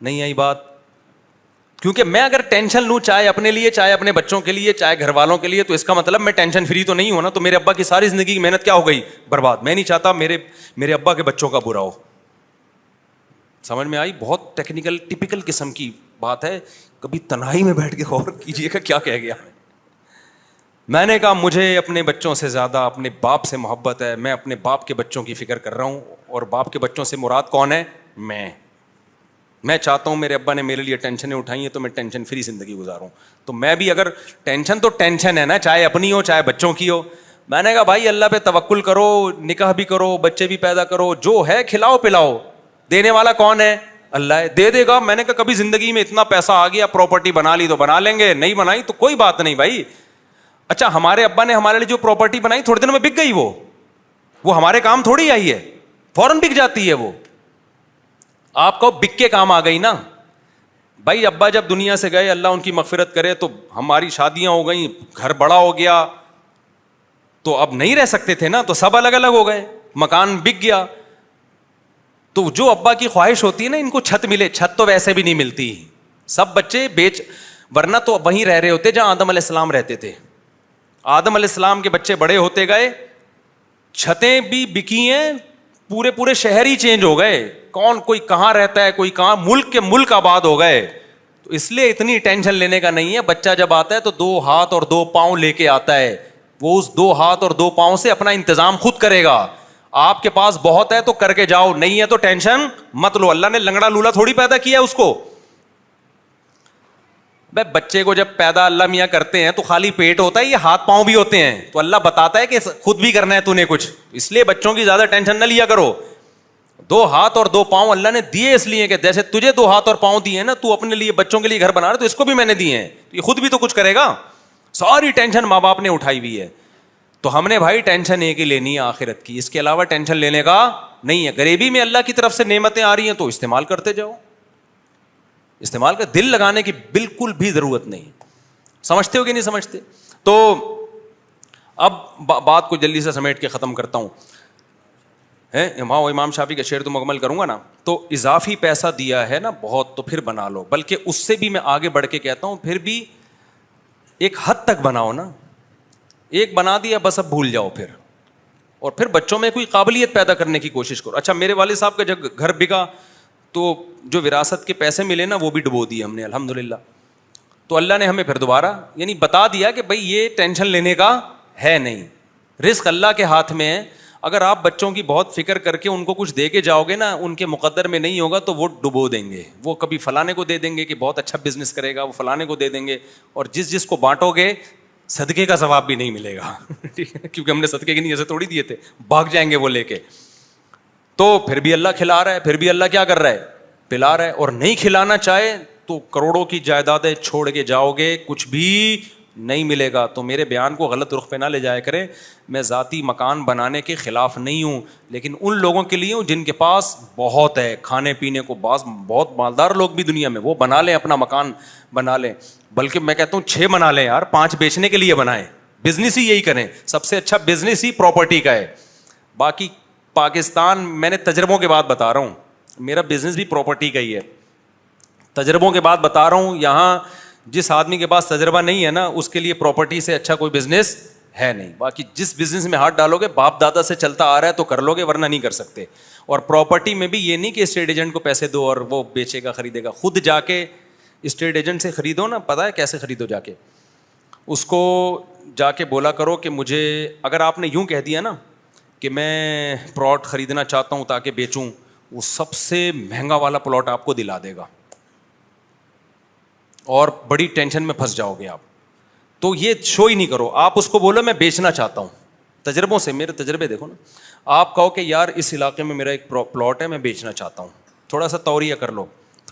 نہیں آئی بات, کیونکہ میں اگر ٹینشن لوں چاہے اپنے لیے چاہے اپنے بچوں کے لیے چاہے گھر والوں کے لیے, تو اس کا مطلب میں ٹینشن فری تو نہیں ہوں نا. تو میرے ابا کی ساری زندگی کی محنت کیا ہو گئی, برباد. میں نہیں چاہتا میرے ابا کے بچوں کا برا ہو. سمجھ میں آئی؟ بہت ٹیکنیکل ٹپیکل قسم کی بات ہے, کبھی تنہائی میں بیٹھ کے غور کیجیے گا کیا کہہ گیا. میں نے کہا مجھے اپنے بچوں سے زیادہ اپنے باپ سے محبت ہے, میں اپنے باپ کے بچوں کی فکر کر رہا ہوں. اور باپ کے بچوں سے مراد کون ہے؟ میں چاہتا ہوں میرے ابا نے میرے لیے ٹینشنیں اٹھائی ہیں تو میں ٹینشن فری زندگی گزاروں. تو میں بھی اگر ٹینشن تو ٹینشن ہے نا, چاہے اپنی ہو چاہے بچوں کی ہو. میں نے کہا بھائی اللہ پہ توکل کرو, نکاح بھی کرو, بچے بھی پیدا کرو, جو ہے کھلاؤ پلاؤ, دینے والا کون ہے؟ اللہ ہے, دے دے گا. میں نے کہا کبھی زندگی میں اتنا پیسہ آ گیا, پراپرٹی بنا لی تو بنا لیں گے, نہیں بنائی تو کوئی بات نہیں بھائی. اچھا ہمارے ابا نے ہمارے لیے جو پراپرٹی بنائی تھوڑے دنوں میں بک گئی, وہ ہمارے کام تھوڑی آئی ہے, فوراً بک جاتی ہے. وہ آپ کو بک کے کام آ گئی نا بھائی. ابا جب دنیا سے گئے, اللہ ان کی مغفرت کرے, تو ہماری شادیاں ہو گئیں, گھر بڑا ہو گیا, تو اب نہیں رہ سکتے تھے نا, تو سب الگ الگ ہو گئے, مکان بک گیا. تو جو ابا کی خواہش ہوتی ہے نا ان کو چھت ملے, چھت تو ویسے بھی نہیں ملتی, سب بچے ورنہ تو وہیں رہ رہے ہوتے جہاں آدم علیہ السلام رہتے تھے. آدم علیہ السلام کے بچے بڑے ہوتے گئے, چھتیں بھی بکی ہیں, پورے شہر ہی چینج ہو گئے, کون کوئی کہاں رہتا ہے, کوئی کہاں, ملک کے ملک آباد ہو گئے. تو اس لیے اتنی ٹینشن لینے کا نہیں ہے. بچہ جب آتا ہے تو 2 ہاتھ اور 2 پاؤں لے کے آتا ہے, وہ اس 2 ہاتھ اور 2 پاؤں سے اپنا انتظام خود کرے گا. آپ کے پاس بہت ہے تو کر کے جاؤ, نہیں ہے تو ٹینشن مت لو. اللہ نے لنگڑا لولا تھوڑی پیدا کیا اس کو. بھائی بچے کو جب پیدا اللہ میاں کرتے ہیں تو خالی پیٹ ہوتا ہے, یہ ہاتھ پاؤں بھی ہوتے ہیں, تو اللہ بتاتا ہے کہ خود بھی کرنا ہے تو نے کچھ. اس لیے بچوں کی زیادہ ٹینشن نہ لیا کرو. 2 ہاتھ اور 2 پاؤں اللہ نے دیے اس لیے کہ جیسے تجھے 2 ہاتھ اور پاؤں دیے نا, تو اپنے لیے بچوں کے لیے گھر بنا رہے, تو اس کو بھی میں نے دیے ہیں, تو یہ خود بھی تو کچھ کرے گا. ساری ٹینشن ماں باپ نے اٹھائی ہوئی ہے. تو ہم نے بھائی ٹینشن ایک ہی لینی ہے آخرت کی, اس کے علاوہ ٹینشن لینے کا نہیں ہے. غریبی میں اللہ کی طرف سے نعمتیں آ رہی ہیں تو استعمال کرتے جاؤ, استعمال کر, دل لگانے کی بالکل بھی ضرورت نہیں. سمجھتے ہو کہ نہیں سمجھتے؟ تو اب بات کو جلدی سے سمیٹ کے ختم کرتا ہوں. امام شافعی کا شعر تو مکمل کروں گا نا. تو اضافی پیسہ دیا ہے نا بہت تو پھر بنا لو, بلکہ اس سے بھی میں آگے بڑھ کے کہتا ہوں پھر بھی ایک حد تک بناؤ نا. ایک بنا دیا بس اب بھول جاؤ پھر, اور پھر بچوں میں کوئی قابلیت پیدا کرنے کی کوشش کرو. اچھا میرے والد صاحب کا جب گھر بکا تو جو وراثت کے پیسے ملے نا وہ بھی ڈبو دیے ہم نے الحمدللہ. تو اللہ نے ہمیں پھر دوبارہ یعنی بتا دیا کہ بھائی یہ ٹینشن لینے کا ہے نہیں, رزق اللہ کے ہاتھ میں ہے. اگر آپ بچوں کی بہت فکر کر کے ان کو کچھ دے کے جاؤ گے نا, ان کے مقدر میں نہیں ہوگا تو وہ ڈبو دیں گے. وہ کبھی فلانے کو دے دیں گے کہ بہت اچھا بزنس کرے گا, وہ فلانے کو دے دیں گے, اور جس کو بانٹو گے صدقے کا ثواب بھی نہیں ملے گا. ٹھیک ہے, کیونکہ ہم نے صدقے کے نیت سے تھوڑی دیے تھے, بھاگ جائیں گے وہ لے کے. تو پھر بھی اللہ کھلا رہا ہے, پھر بھی اللہ کیا کر رہا ہے, پلا رہا ہے. اور نہیں کھلانا چاہے تو کروڑوں کی جائیدادیں چھوڑ کے جاؤ گے, کچھ بھی نہیں ملے گا. تو میرے بیان کو غلط رخ پہ نہ لے جایا کریں. میں ذاتی مکان بنانے کے خلاف نہیں ہوں, لیکن ان لوگوں کے لیے ہوں جن کے پاس بہت ہے کھانے پینے کو. بہت مالدار لوگ بھی دنیا میں, وہ بنا لیں اپنا مکان بنا لیں. بلکہ میں کہتا ہوں 6 بنا لیں یار, 5 بیچنے کے لیے بنائیں. بزنس ہی یہی کریں, سب سے اچھا بزنس ہی پراپرٹی کا ہے. باقی پاکستان, میں نے تجربوں کے بعد بتا رہا ہوں, میرا بزنس بھی پراپرٹی کا ہی ہے. تجربوں کے بعد بتا رہا ہوں, یہاں جس آدمی کے پاس تجربہ نہیں ہے نا اس کے لیے پراپرٹی سے اچھا کوئی بزنس ہے نہیں. باقی جس بزنس میں ہاتھ ڈالو گے باپ دادا سے چلتا آ رہا ہے تو کر لو گے, ورنہ نہیں کر سکتے. اور پراپرٹی میں بھی یہ نہیں کہ اسٹیٹ ایجنٹ کو پیسے دو اور وہ بیچے گا خریدے گا. خود جا کے اسٹیٹ ایجنٹ سے خریدو نا, پتہ ہے کیسے خریدو, جا کے اس کو جا کے بولا کرو کہ مجھے, اگر آپ نے یوں کہہ دیا نا کہ میں پلاٹ خریدنا چاہتا ہوں تاکہ بیچوں, وہ سب سے مہنگا والا پلاٹ آپ کو دلا دے گا اور بڑی ٹینشن میں پھنس جاؤ گے آپ. تو یہ شو ہی نہیں کرو, آپ اس کو بولو میں بیچنا چاہتا ہوں. تجربوں سے, میرے تجربے دیکھو نا. آپ کہو کہ یار اس علاقے میں میرا ایک پلاٹ ہے میں بیچنا چاہتا ہوں, تھوڑا سا توریہ کر لو,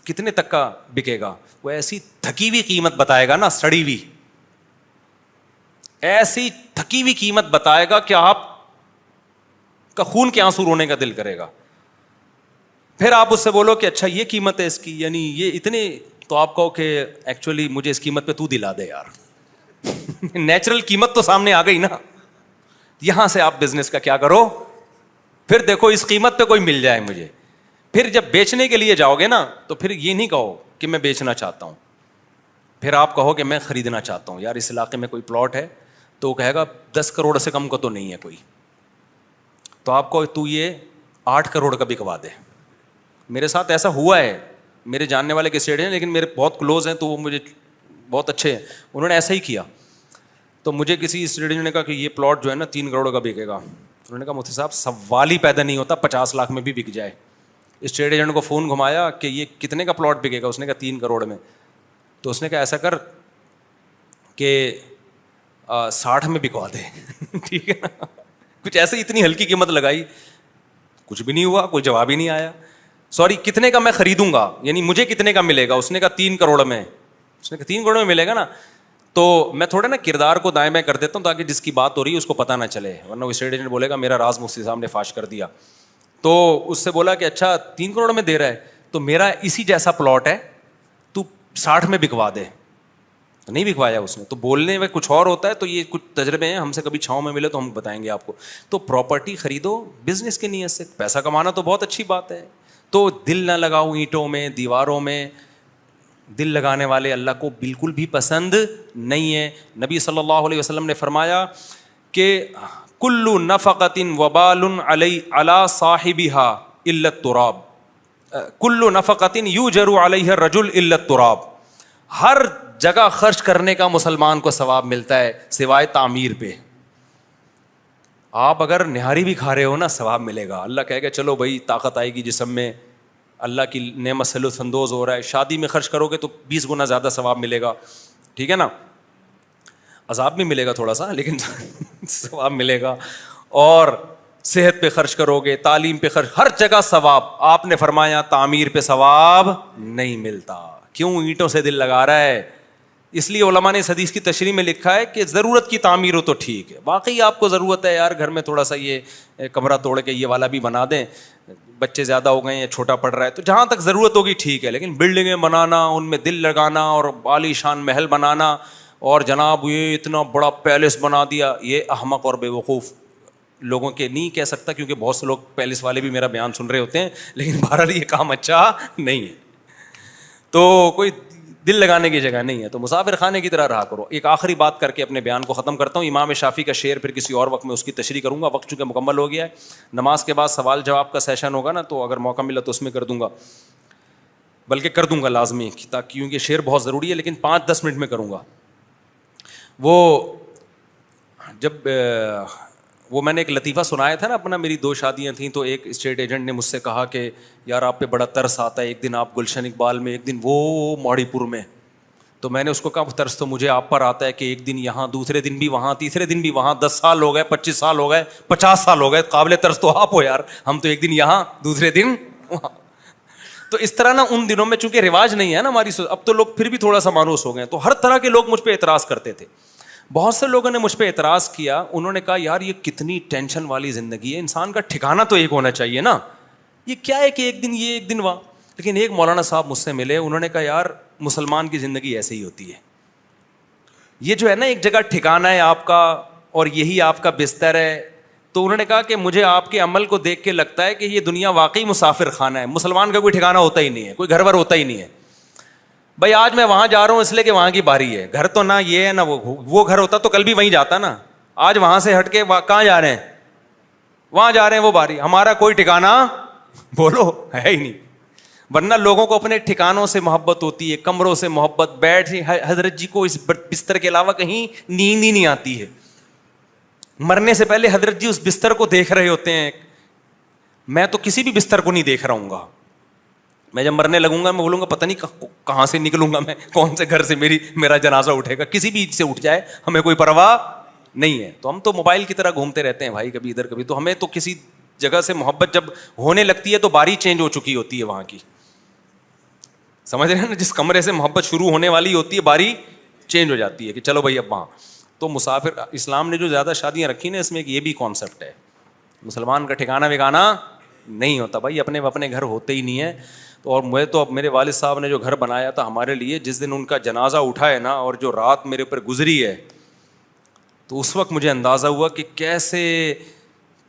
کتنے تک کا بکے گا. وہ ایسی تھکی ہوئی قیمت بتائے گا نا, سڑی ہوئی ایسی تھکی ہوئی قیمت بتائے گا کہ آپ کا خون کے آنسو رونے کا دل کرے گا. پھر آپ اس سے بولو کہ اچھا یہ قیمت ہے اس کی, یعنی یہ اتنے, تو آپ کہو کہ ایکچولی مجھے اس قیمت پہ تو دلا دے یار. نیچرل قیمت تو سامنے آ گئی نا. یہاں سے آپ بزنس کا کیا کرو, پھر دیکھو اس قیمت پہ کوئی مل جائے مجھے. پھر جب بیچنے کے لیے جاؤ گے نا تو پھر یہ نہیں کہو کہ میں بیچنا چاہتا ہوں, پھر آپ کہو کہ میں خریدنا چاہتا ہوں. یار اس علاقے میں کوئی پلاٹ ہے, تو وہ کہے گا 10 کروڑ سے کم کا تو نہیں ہے کوئی. تو آپ کو تو یہ 8 کروڑ کا بکوا دے. میرے ساتھ ایسا ہوا ہے, میرے جاننے والے کے سیٹ ہیں لیکن میرے بہت کلوز ہیں تو وہ مجھے بہت اچھے ہیں, انہوں نے ایسا ہی کیا. تو مجھے کسی اسٹوڈنٹ نے کہا کہ یہ پلاٹ جو ہے نا 3 کروڑ کا بکے گا. انہوں نے کہا مفتی صاحب سوال ہی پیدا نہیں ہوتا, 50 لاکھ میں بھی بک جائے. اسٹیٹ ایجنٹ کو فون گھمایا کہ یہ کتنے کا پلاٹ بکے گا, اس نے کہا 3 کروڑ میں. تو اس نے کہا ایسا کر کہ 60 میں بکوا دے. ٹھیک ہے نا, کچھ ایسے اتنی ہلکی قیمت لگائی, کچھ بھی نہیں ہوا, کوئی جواب ہی نہیں آیا. سوری کتنے کا میں خریدوں گا, یعنی مجھے کتنے کا ملے گا. اس نے کہا 3 کروڑ میں. اس نے کہا 3 کروڑ میں ملے گا نا. تو میں تھوڑا نا کردار کو دائیں بائیں کر دیتا ہوں تاکہ جس کی بات ہو رہی ہے اس کو پتہ نہ چلے, ورنہ وہ اسٹیٹ ایجنٹ بولے گا میرا راز مفتی صاحب نے فاش کر دیا. تو اس سے بولا کہ اچھا 3 کروڑ میں دے رہا ہے, تو میرا اسی جیسا پلاٹ ہے, تو 60 میں بکوا دے. تو نہیں بکوایا اس نے. تو بولنے میں کچھ اور ہوتا ہے, تو یہ کچھ تجربے ہیں, ہم سے کبھی چھاؤں میں ملے تو ہم بتائیں گے آپ کو. تو پراپرٹی خریدو بزنس کی نیت سے, پیسہ کمانا تو بہت اچھی بات ہے. تو دل نہ لگاؤ اینٹوں میں, دیواروں میں. دل لگانے والے اللہ کو بالکل بھی پسند نہیں ہے. نبی صلی اللہ علیہ وسلم نے فرمایا کہ کل نفقۃ وبال علی صاحبها الا التراب, کل نفقۃ یؤجر علیہ الرجل الا التراب. ہر جگہ خرچ کرنے کا مسلمان کو ثواب ملتا ہے سوائے تعمیر پہ. آپ اگر نہاری بھی کھا رہے ہو نا ثواب ملے گا. اللہ کہے گا چلو بھائی طاقت آئے گی جسم میں, اللہ کی نعمت سے لطف اندوز ہو رہا ہے. شادی میں خرچ کرو گے تو 20 گنا زیادہ ثواب ملے گا. ٹھیک ہے نا, عذاب بھی ملے گا تھوڑا سا لیکن ثواب ملے گا. اور صحت پہ خرچ کرو گے, تعلیم پہ خرچ, ہر جگہ ثواب. آپ نے فرمایا تعمیر پہ ثواب نہیں ملتا. کیوں؟ اینٹوں سے دل لگا رہا ہے. اس لیے علماء نے اس حدیث کی تشریح میں لکھا ہے کہ ضرورت کی تعمیر ہو تو ٹھیک ہے. واقعی آپ کو ضرورت ہے یار گھر میں تھوڑا سا یہ کمرہ توڑ کے یہ والا بھی بنا دیں, بچے زیادہ ہو گئے ہیں, چھوٹا پڑ رہا ہے, تو جہاں تک ضرورت ہوگی ٹھیک ہے. لیکن بلڈنگیں بنانا, ان میں دل لگانا اور عالی شان محل بنانا, اور جناب یہ اتنا بڑا پیلس بنا دیا. یہ احمق اور بیوقوف لوگوں کے نہیں کہہ سکتا, کیونکہ بہت سے لوگ پیلس والے بھی میرا بیان سن رہے ہوتے ہیں, لیکن بہرحال یہ کام اچھا نہیں ہے, تو کوئی دل لگانے کی جگہ نہیں ہے. تو مسافر خانے کی طرح رہا کرو. ایک آخری بات کر کے اپنے بیان کو ختم کرتا ہوں. امام شافعی کا شعر پھر کسی اور وقت میں اس کی تشریح کروں گا, وقت چونکہ مکمل ہو گیا ہے. نماز کے بعد سوال جواب کا سیشن ہوگا نا, تو اگر موقع ملا تو اس میں کر دوں گا, بلکہ کر دوں گا لازمی, تاکہ کیونکہ شعر بہت ضروری ہے, لیکن 5-10 منٹ میں کروں گا. وہ میں نے ایک لطیفہ سنایا تھا نا اپنا, میری 2 شادیاں تھیں, تو ایک اسٹیٹ ایجنٹ نے مجھ سے کہا کہ یار آپ پہ بڑا ترس آتا ہے, ایک دن آپ گلشن اقبال میں, ایک دن وہ ماڑی پور میں. تو میں نے اس کو کہا ترس تو مجھے آپ پر آتا ہے کہ ایک دن یہاں, دوسرے دن بھی وہاں, تیسرے دن بھی وہاں. 10 سال ہو گئے, 25 سال ہو گئے, 50 سال ہو گئے, قابل ترس تو آپ ہو یار. ہم تو ایک دن یہاں, دوسرے دن وہاں. تو اس طرح نا ان دنوں میں چونکہ رواج نہیں ہے نا ہماری, اب تو لوگ پھر بھی تھوڑا سا مانوس ہو گئے, تو ہر طرح کے لوگ مجھ پہ اعتراض کرتے تھے. بہت سے لوگوں نے مجھ پہ اعتراض کیا, انہوں نے کہا یار یہ کتنی ٹینشن والی زندگی ہے, انسان کا ٹھکانہ تو ایک ہونا چاہیے نا, یہ کیا ہے کہ ایک دن یہ ایک دن وہاں. لیکن ایک مولانا صاحب مجھ سے ملے, انہوں نے کہا یار مسلمان کی زندگی ایسے ہی ہوتی ہے, یہ جو ہے نا ایک جگہ ٹھکانہ ہے آپ کا اور یہی آپ کا بستر ہے. تو انہوں نے کہا کہ مجھے آپ کے عمل کو دیکھ کے لگتا ہے کہ یہ دنیا واقعی مسافر خانہ ہے, مسلمان کا کوئی ٹھکانہ ہوتا ہی نہیں ہے, کوئی گھر ور ہوتا ہی نہیں ہے. بھائی آج میں وہاں جا رہا ہوں اس لیے کہ وہاں کی باری ہے, گھر تو نہ یہ ہے نہ وہ گھر ہوتا تو کل بھی وہیں جاتا نا. آج وہاں سے ہٹ کے کہاں جا رہے ہیں, وہاں جا رہے ہیں, وہ باری. ہمارا کوئی ٹھکانہ بولو ہے ہی نہیں. ورنہ لوگوں کو اپنے ٹھکانوں سے محبت ہوتی ہے, کمروں سے محبت, بیٹھ. حضرت جی کو اس بستر کے علاوہ کہیں نیند ہی نہیں آتی ہے. مرنے سے پہلے حضرت جی اس بستر کو دیکھ رہے ہوتے ہیں. میں تو کسی بھی بستر کو نہیں دیکھ رہا ہوں گا. میں جب مرنے لگوں گا میں بولوں گا پتہ نہیں کہاں سے نکلوں گا, میں کون سے گھر سے میرا جنازہ اٹھے گا, کسی بھی سے اٹھ جائے, ہمیں کوئی پرواہ نہیں ہے. تو ہم تو موبائل کی طرح گھومتے رہتے ہیں بھائی, کبھی ادھر کبھی. تو ہمیں تو کسی جگہ سے محبت جب ہونے لگتی ہے تو باری چینج ہو چکی ہوتی ہے وہاں کی, سمجھ رہے ہیں نا. جس کمرے سے محبت شروع ہونے والی ہوتی ہے باری چینج ہو جاتی ہے کہ چلو بھائی اب وہاں. تو مسافر, اسلام نے جو زیادہ شادیاں رکھی نا اس میں ایک یہ بھی کانسیپٹ ہے, مسلمان کا ٹھکانہ وکانہ نہیں ہوتا بھائی, اپنے گھر ہوتے ہی نہیں ہے. اور میں تو اب میرے والد صاحب نے جو گھر بنایا تھا ہمارے لیے, جس دن ان کا جنازہ اٹھا ہے نا اور جو رات میرے اوپر گزری ہے, تو اس وقت مجھے اندازہ ہوا کہ کیسے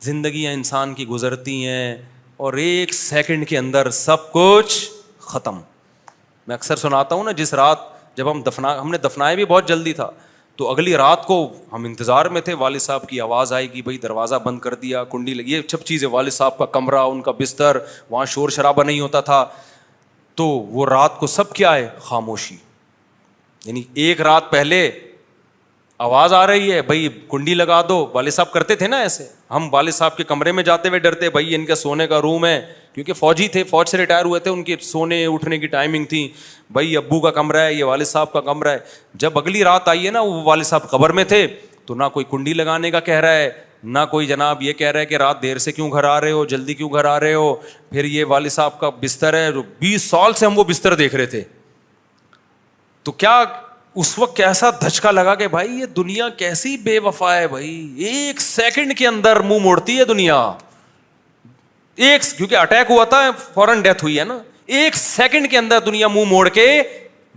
زندگیاں انسان کی گزرتی ہیں اور ایک سیکنڈ کے اندر سب کچھ ختم. میں اکثر سناتا ہوں نا, جس رات جب ہم نے دفنایا بھی بہت جلدی تھا, تو اگلی رات کو ہم انتظار میں تھے, والد صاحب کی آواز آئے گی, بھائی دروازہ بند کر دیا, کنڈی لگی, یہ سب چیزیں, والد صاحب کا کمرہ, ان کا بستر, وہاں شور شرابہ نہیں ہوتا تھا. تو وہ رات کو سب کیا ہے, خاموشی. یعنی ایک رات پہلے آواز آ رہی ہے, بھائی کنڈی لگا دو. والد صاحب کرتے تھے نا ایسے, ہم والد صاحب کے کمرے میں جاتے ہوئے ڈرتے, بھائی ان کا سونے کا روم ہے, کیونکہ فوجی تھے, فوج سے ریٹائر ہوئے تھے, ان کے سونے اٹھنے کی ٹائمنگ تھی, بھائی ابو کا کمرہ ہے, یہ والد صاحب کا کمرہ ہے. جب اگلی رات آئی ہے نا, وہ والد صاحب قبر میں تھے, تو نہ کوئی کنڈی لگانے کا کہہ رہا ہے, نہ کوئی جناب یہ کہہ رہا ہے کہ رات دیر سے کیوں گھر آ رہے ہو, جلدی کیوں گھر آ رہے ہو. پھر یہ والد صاحب کا بستر ہے, جو 20 سال سے ہم وہ بستر دیکھ رہے تھے. تو کیا اس وقت کیسا دھچکا لگا کہ بھائی یہ دنیا کیسی بے وفا ہے بھائی, ایک سیکنڈ کے اندر منہ موڑتی ہے دنیا. کیونکہ اٹیک ہوا تھا, فوراً ڈیتھ ہوئی ہے نا, ایک سیکنڈ کے اندر دنیا منہ موڑ کے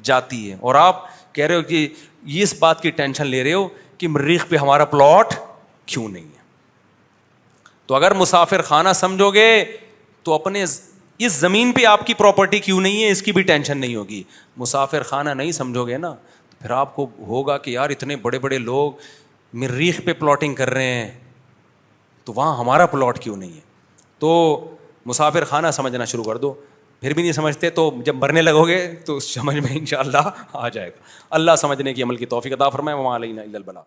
جاتی ہے. اور آپ کہہ رہے ہو کہ یہ اس بات کی ٹینشن لے رہے ہو کہ مریخ پہ ہمارا پلاٹ کیوں نہیں ہے. تو اگر مسافر خانہ سمجھو گے تو اپنے اس زمین پہ آپ کی پراپرٹی کیوں نہیں ہے اس کی بھی ٹینشن نہیں ہوگی. مسافر خانہ نہیں سمجھو گے نا, پھر آپ کو ہوگا کہ یار اتنے بڑے بڑے لوگ مریخ پہ پلاٹنگ کر رہے ہیں, تو وہاں ہمارا پلاٹ کیوں نہیں ہے. تو مسافر خانہ سمجھنا شروع کر دو. پھر بھی نہیں سمجھتے تو جب مرنے لگو گے تو سمجھ میں انشاءاللہ آ جائے گا. اللہ سمجھنے کی عمل کی توفیق عطا فرمائے. وما علینا الا البلاغ.